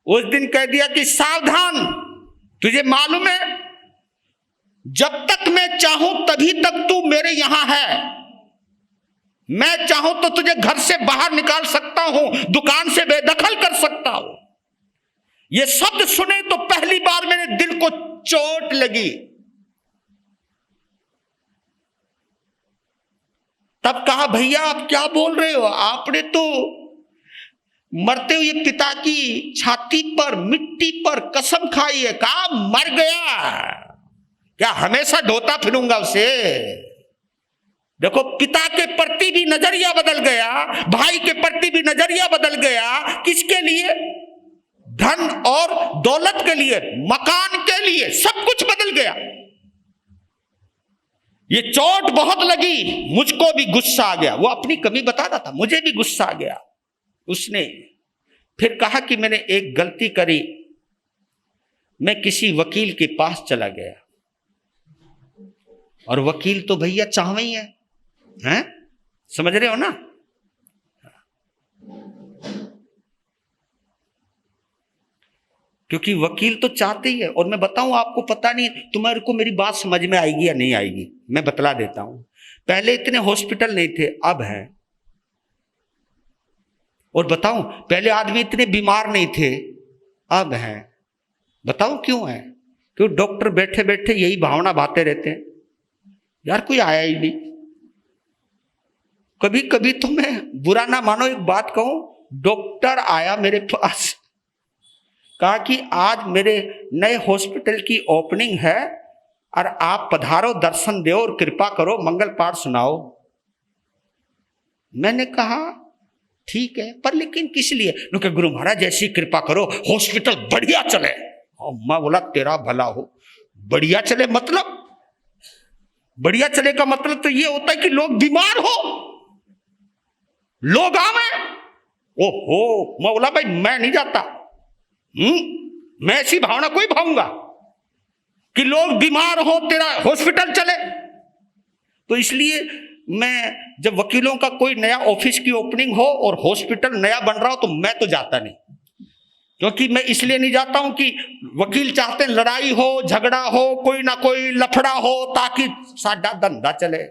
उस दिन कह दिया कि सावधान, तुझे मालूम है जब तक मैं चाहूं तभी तक तू मेरे यहां है। मैं चाहूं तो तुझे घर से बाहर निकाल सकता हूं, दुकान से बेदखल कर सकता हूं। ये शब्द सुने तो पहली बार मेरे दिल को चोट लगी। तब कहा, भैया आप क्या बोल रहे हो? आपने तो मरते हुए पिता की छाती पर मिट्टी पर कसम खाई है। कहा मर गया, क्या हमेशा ढोता फिरूंगा उसे? देखो, पिता के प्रति भी नजरिया बदल गया, भाई के प्रति भी नजरिया बदल गया। किसके लिए? धन और दौलत के लिए, मकान के लिए, सब कुछ बदल गया। ये चोट बहुत लगी, मुझको भी गुस्सा आ गया। वो अपनी कमी बता रहा था, मुझे भी गुस्सा आ गया। उसने फिर कहा कि मैंने एक गलती करी, मैं किसी वकील के पास चला गया, और वकील तो भैया चाहवे ही है, हैं? समझ रहे हो ना? क्योंकि वकील तो चाहते ही है। और मैं बताऊं आपको, पता नहीं तुम्हारे को मेरी बात समझ में आएगी या नहीं आएगी, मैं बतला देता हूं। पहले इतने हॉस्पिटल नहीं थे, अब है। और बताऊं, पहले आदमी इतने बीमार नहीं थे, अब है। बताऊं क्यों है? क्यों? डॉक्टर बैठे बैठे यही भावना बातें रहते हैं, यार कोई आया ही नहीं। कभी कभी तो मैं बुरा ना मानो, एक बात कहूं, डॉक्टर आया मेरे पास, कहा कि आज मेरे नए हॉस्पिटल की ओपनिंग है और आप पधारो, दर्शन दो और कृपा करो, मंगल पाठ सुनाओ। मैंने कहा ठीक है, पर लेकिन किस लिए? उन्होंने गुरु महाराज ऐसी कृपा करो, हॉस्पिटल बढ़िया चले। और मैं बोला तेरा भला हो, बढ़िया चले मतलब? बढ़िया चले का मतलब तो ये होता है कि लोग बीमार हो, लोग आवे। ओहो, मैं बोला भाई मैं नहीं जाता, मैं ऐसी भावना कोई भाऊंगा कि लोग बीमार हो तेरा हॉस्पिटल चले। तो इसलिए मैं जब वकीलों का कोई नया ऑफिस की ओपनिंग हो और हॉस्पिटल नया बन रहा हो तो मैं तो जाता नहीं। क्योंकि मैं इसलिए नहीं जाता हूं कि वकील चाहते हैं लड़ाई हो, झगड़ा हो, कोई ना कोई लफड़ा हो, ताकि साडा धंधा चले।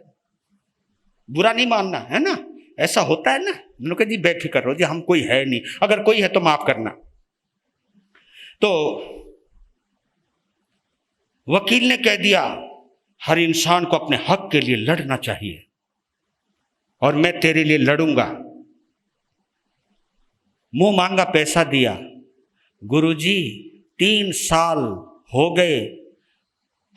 बुरा नहीं मानना है ना, ऐसा होता है ना। उन्होंने कहा जी बेफिक्र हो जी, हम कोई है नहीं, अगर कोई है तो माफ करना। तो वकील ने कह दिया हर इंसान को अपने हक के लिए लड़ना चाहिए और मैं तेरे लिए लड़ूंगा। मुंह मांगा पैसा दिया। गुरुजी 3 साल हो गए,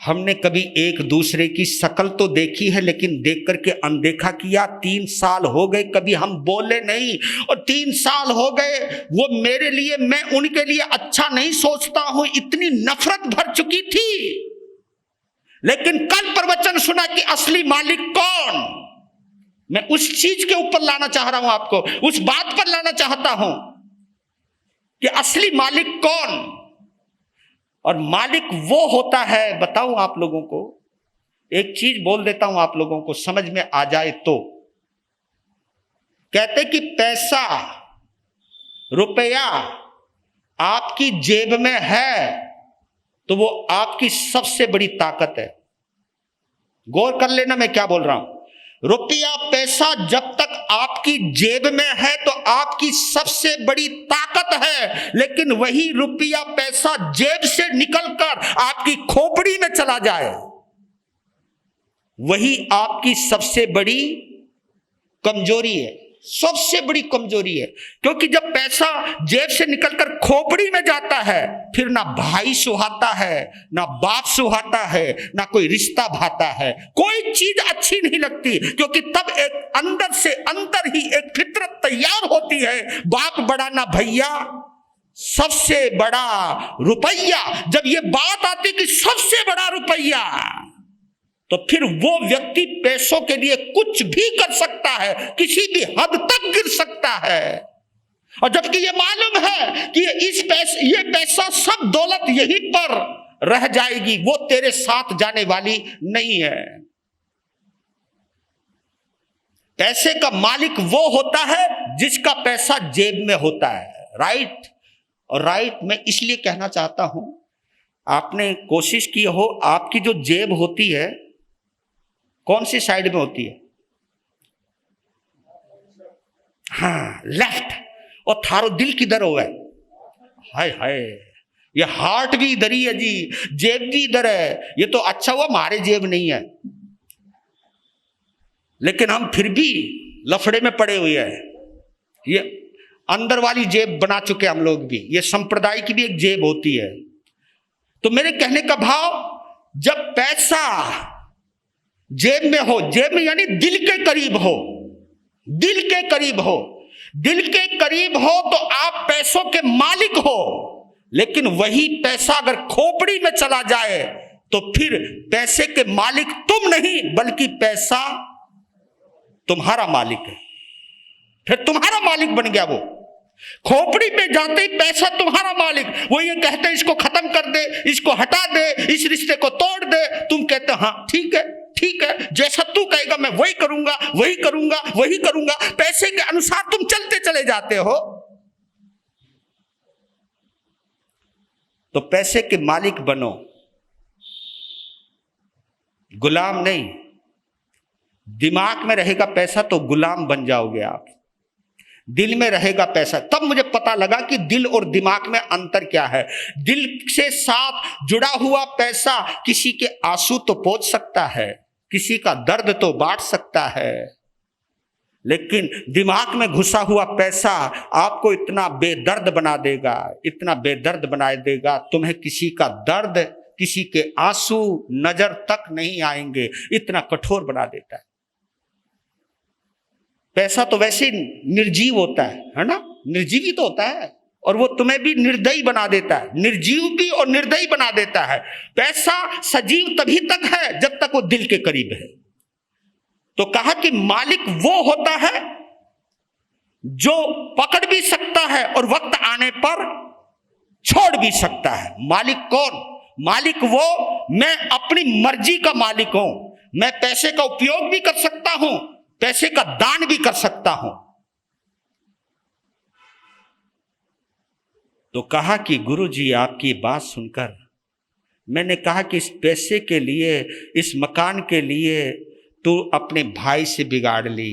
हमने कभी एक दूसरे की शक्ल तो देखी है लेकिन देख करके अनदेखा किया। 3 साल हो गए, कभी हम बोले नहीं। और 3 साल हो गए, वो मेरे लिए, मैं उनके लिए अच्छा नहीं सोचता हूं, इतनी नफरत भर चुकी थी। लेकिन कल प्रवचन सुना कि असली मालिक कौन, मैं उस चीज के ऊपर लाना चाह रहा हूं, आपको उस बात पर लाना चाहता हूं कि असली मालिक कौन। और मालिक वो होता है, बताऊं आप लोगों को, एक चीज बोल देता हूं आप लोगों को समझ में आ जाए तो। कहते कि पैसा, रुपया आपकी जेब में है तो वो आपकी सबसे बड़ी ताकत है। गौर कर लेना मैं क्या बोल रहा हूं। रुपया पैसा जब तक आपकी जेब में है तो आपकी सबसे बड़ी ताकत है, लेकिन वही रुपया पैसा जेब से निकलकर आपकी खोपड़ी में चला जाए, वही आपकी सबसे बड़ी कमजोरी है, सबसे बड़ी कमजोरी है। क्योंकि जब पैसा जेब से निकलकर खोपड़ी में जाता है, फिर ना भाई सुहाता है, ना बाप सुहाता है, ना कोई रिश्ता भाता है, कोई चीज अच्छी नहीं लगती। क्योंकि तब एक अंदर से अंदर ही एक फितरत तैयार होती है, बाप बड़ा ना भैया, सबसे बड़ा रुपया। जब ये बात आती कि सबसे बड़ा रुपया, तो फिर वो व्यक्ति पैसों के लिए कुछ भी कर सकता है, किसी भी हद तक गिर सकता है। और जबकि ये मालूम है कि ये पैसा सब दौलत यहीं पर रह जाएगी, वो तेरे साथ जाने वाली नहीं है। पैसे का मालिक वो होता है जिसका पैसा जेब में होता है। राइट। और राइट मैं इसलिए कहना चाहता हूं, आपने कोशिश की हो, आपकी जो जेब होती है कौन सी साइड में होती है? हाँ, लेफ्ट। और थारो दिल किधर हो है? हाय हाय, ये हार्ट भी इधर ही है जी, जेब भी इधर है। ये तो अच्छा हुआ हमारे जेब नहीं है, लेकिन हम फिर भी लफड़े में पड़े हुए हैं। ये अंदर वाली जेब बना चुके हम लोग भी। ये संप्रदाय की भी एक जेब होती है। तो मेरे कहने का भाव, जब पैसा जेब में हो, जेब में यानी दिल के करीब हो, दिल के करीब हो, दिल के करीब हो तो आप पैसों के मालिक हो। लेकिन वही पैसा अगर खोपड़ी में चला जाए तो फिर पैसे के मालिक तुम नहीं, बल्कि पैसा तुम्हारा मालिक है। फिर तुम्हारा मालिक बन गया वो। खोपड़ी पे जाते ही पैसा तुम्हारा मालिक, वो ये कहते हैं इसको खत्म कर दे, इसको हटा दे, इस रिश्ते को तोड़ दे, तुम कहते हाँ ठीक है ठीक है, जैसा तू कहेगा मैं वही करूंगा वही करूंगा वही करूंगा। पैसे के अनुसार तुम चलते चले जाते हो। तो पैसे के मालिक बनो, गुलाम नहीं। दिमाग में रहेगा पैसा तो गुलाम बन जाओगे आप। दिल में रहेगा पैसा। तब मुझे पता लगा कि दिल और दिमाग में अंतर क्या है। दिल से साथ जुड़ा हुआ पैसा किसी के आंसू तो पोंछ सकता है, किसी का दर्द तो बांट सकता है, लेकिन दिमाग में घुसा हुआ पैसा आपको इतना बेदर्द बना देगा, इतना बेदर्द बना देगा, तुम्हें किसी का दर्द, किसी के आंसू नजर तक नहीं आएंगे, इतना कठोर बना देता है। पैसा तो वैसे निर्जीव होता है ना, निर्जीवी तो होता है, और वो तुम्हें भी निर्दयी बना देता है, निर्जीव भी और निर्दयी बना देता है। पैसा सजीव तभी तक है जब तक वो दिल के करीब है। तो कहा कि मालिक वो होता है जो पकड़ भी सकता है और वक्त आने पर छोड़ भी सकता है। मालिक कौन? मालिक वो, मैं अपनी मर्जी का मालिक हूं। मैं पैसे का उपयोग भी कर सकता हूं, पैसे का दान भी कर सकता हूं। तो कहा कि गुरुजी आपकी बात सुनकर मैंने कहा कि इस पैसे के लिए, इस मकान के लिए तू अपने भाई से बिगाड़ ली।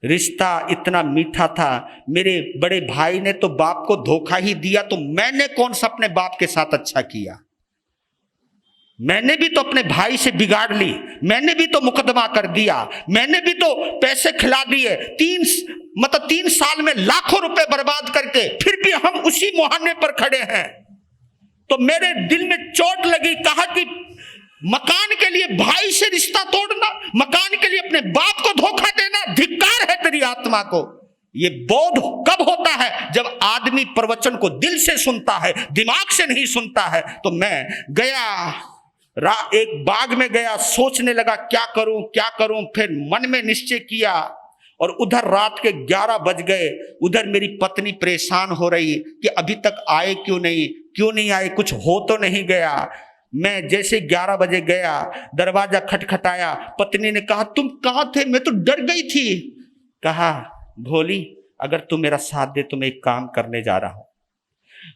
रिश्ता इतना मीठा था, मेरे बड़े भाई ने तो बाप को धोखा ही दिया, तो मैंने कौन सा अपने बाप के साथ अच्छा किया? मैंने भी तो अपने भाई से बिगाड़ ली, मैंने भी तो मुकदमा कर दिया, मैंने भी तो पैसे खिला दिए। 3 साल में लाखों रुपए बर्बाद करके फिर भी हम उसी मुहाने पर खड़े हैं। तो मेरे दिल में चोट लगी। कहा कि मकान के लिए भाई से रिश्ता तोड़ना, मकान के लिए अपने बाप को धोखा देना, धिक्कार है तेरी आत्मा को। ये बोध कब होता है? जब आदमी प्रवचन को दिल से सुनता है, दिमाग से नहीं सुनता है। तो मैं गया, एक बाग में गया, सोचने लगा क्या करूं क्या करूं। फिर मन में निश्चय किया, और उधर रात के 11 बज गए। उधर मेरी पत्नी परेशान हो रही कि अभी तक आए क्यों नहीं आए, कुछ हो तो नहीं गया। मैं जैसे 11 बजे गया, दरवाजा खटखटाया, पत्नी ने कहा तुम कहाँ थे? मैं तो डर गई थी। कहा भोली, अगर तू मेरा साथ दे तो मैं एक काम करने जा रहा हूं,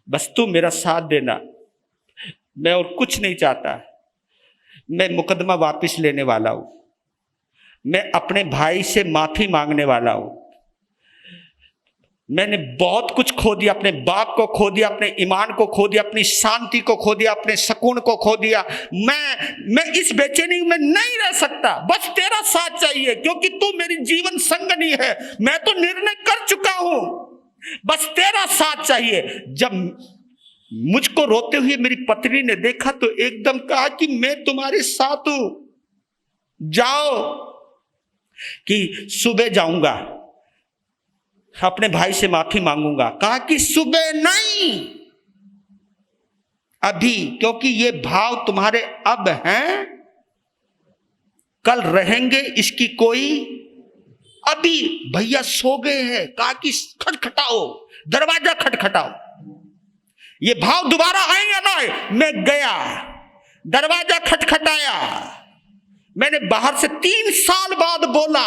बस तू मेरा साथ देना, मैं और कुछ नहीं चाहता। मैं मुकदमा वापस लेने वाला हूं, मैं अपने भाई से माफी मांगने वाला हूं। मैंने बहुत कुछ खो दिया, अपने बाप को खो दिया, अपने ईमान को खो दिया, अपनी शांति को खो दिया, अपने सुकून को खो दिया। मैं इस बेचैनी में नहीं रह सकता, बस तेरा साथ चाहिए, क्योंकि तू मेरी जीवन संगनी है। मैं तो निर्णय कर चुका हूं, बस तेरा साथ चाहिए। जब मुझको रोते हुए मेरी पत्नी ने देखा तो एकदम कहा कि मैं तुम्हारे साथ हूं, जाओ। कि सुबह जाऊंगा, अपने भाई से माफी मांगूंगा। कहा कि सुबह नहीं, अभी, क्योंकि ये भाव तुम्हारे अब हैं, कल रहेंगे इसकी कोई। अभी भैया सो गए हैं। कहा कि खटखटाओ, दरवाजा खटखटाओ, ये भाव दोबारा आए या ना आए। मैं गया, दरवाजा खटखटाया। मैंने बाहर से 3 साल बाद बोला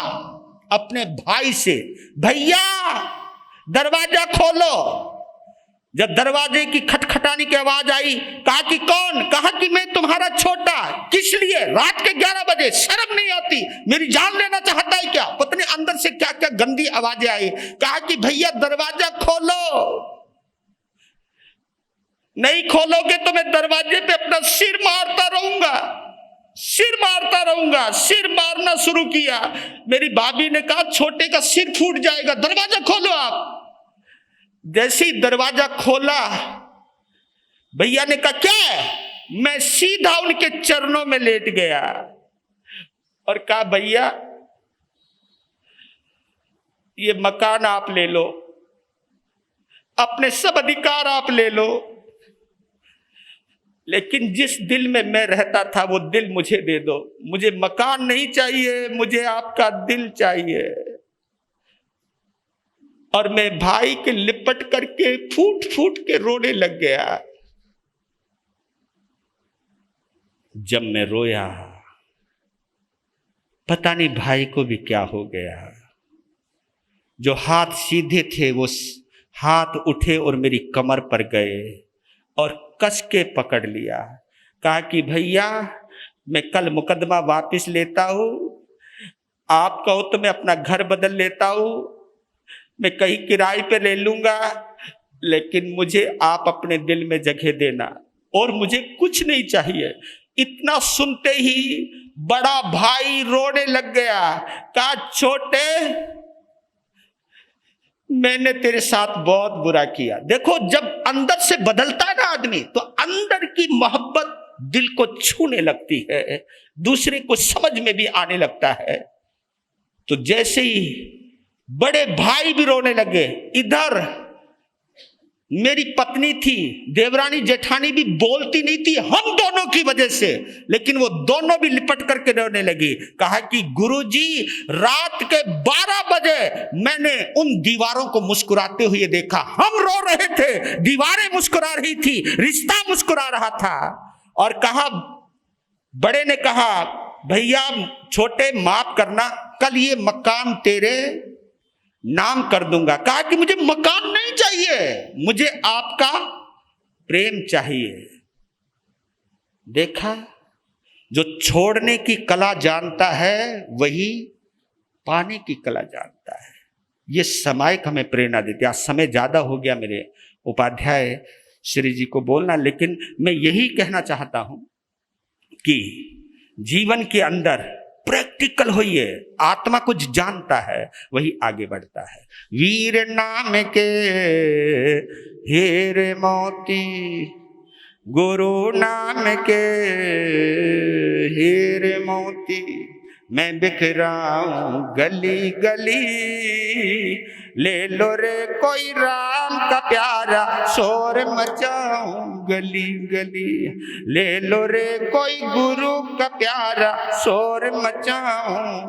अपने भाई से, भैया दरवाजा खोलो। जब दरवाजे की खटखटाने की आवाज आई, कहा कि कौन? कहा कि मैं तुम्हारा छोटा। किस लिए? रात के 11 बजे, शर्म नहीं आती? मेरी जान लेना चाहता है क्या? पत्नी अंदर से क्या क्या गंदी आवाजें आई। कहा कि भैया दरवाजा खोलो, नहीं खोलोगे तो मैं दरवाजे पे अपना सिर मारता रहूंगा, सिर मारता रहूंगा। सिर मारना शुरू किया। मेरी भाभी ने कहा छोटे का सिर फूट जाएगा, दरवाजा खोलो आप। जैसे ही दरवाजा खोला, भैया ने कहा क्या है? मैं सीधा उनके चरणों में लेट गया और कहा भैया ये मकान आप ले लो, अपने सब अधिकार आप ले लो, लेकिन जिस दिल में मैं रहता था वो दिल मुझे दे दो। मुझे मकान नहीं चाहिए, मुझे आपका दिल चाहिए। और मैं भाई के लिपट करके फूट फूट के रोने लग गया। जब मैं रोया, पता नहीं भाई को भी क्या हो गया। जो हाथ सीधे थे वो हाथ उठे और मेरी कमर पर गए और कस के पकड़ लिया। कहा कि भैया मैं कल मुकदमा वापस लेता हूं, आप कहो तो मैं अपना घर बदल लेता हूं, मैं कहीं किराए पे ले लूंगा, लेकिन मुझे आप अपने दिल में जगह देना और मुझे कुछ नहीं चाहिए। इतना सुनते ही बड़ा भाई रोने लग गया। कहा छोटे, मैंने तेरे साथ बहुत बुरा किया। देखो, जब अंदर से बदलता है ना आदमी, तो अंदर की मोहब्बत दिल को छूने लगती है, दूसरे को समझ में भी आने लगता है। तो जैसे ही बड़े भाई भी रोने लगे, इधर मेरी पत्नी थी, देवरानी जेठानी भी बोलती नहीं थी हम दोनों की वजह से, लेकिन वो दोनों भी लिपट करके रोने लगी। कहा कि गुरुजी, रात के 12 बजे मैंने उन दीवारों को मुस्कुराते हुए देखा। हम रो रहे थे, दीवारें मुस्कुरा रही थी, रिश्ता मुस्कुरा रहा था। और कहा, बड़े ने कहा भैया छोटे माफ करना, कल ये मकान तेरे नाम कर दूंगा। कहा कि मुझे मकान नहीं चाहिए, मुझे आपका प्रेम चाहिए। देखा, जो छोड़ने की कला जानता है वही पाने की कला जानता है। ये सामायिक हमें प्रेरणा देती है। आज समय ज्यादा हो गया मेरे उपाध्याय श्री जी को बोलना, लेकिन मैं यही कहना चाहता हूं कि जीवन के अंदर प्रैक्टिकल होइए। आत्मा कुछ जानता है, वही आगे बढ़ता है। वीर नाम के हीरे मोती, गुरु नाम के हीरे मोती, मैं बिखराऊं गली गली, ले लो रे कोई राम का प्यारा, शोर मचाऊं गली गली, ले लो रे कोई गुरु का प्यारा, शोर मचाऊं।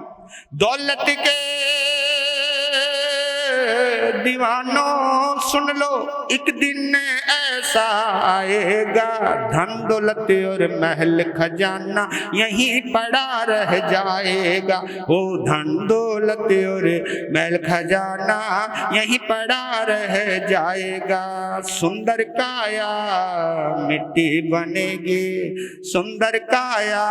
दौलत के दीवानों सुन लो, एक दिन ऐसा आएगा, धन दौलत और महल खजाना यहीं पड़ा रह जाएगा। ओ धन दौलत और महल खजाना यहीं पड़ा रह जाएगा। सुंदर काया मिट्टी बनेगी, सुंदर काया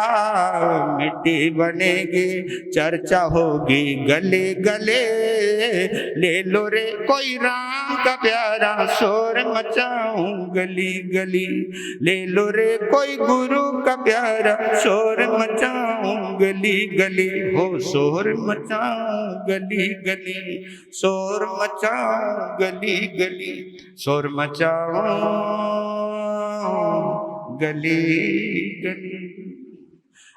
मिट्टी बनेगी, चर्चा होगी गले गले, ले लो रे कोई राम का प्यारा, शोर मचाऊं गली गली, ले लो रे कोई गुरु का प्यारा, शोर मचाऊं गली गली। हो शोर मचाऊं गली गली, शोर मचाऊं गली गली, शोर मचाऊं गली गली।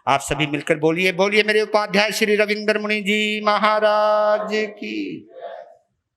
आप सभी मिलकर बोलिए, बोलिए मेरे उपाध्याय श्री रविंद्र मुनि जी महाराज की।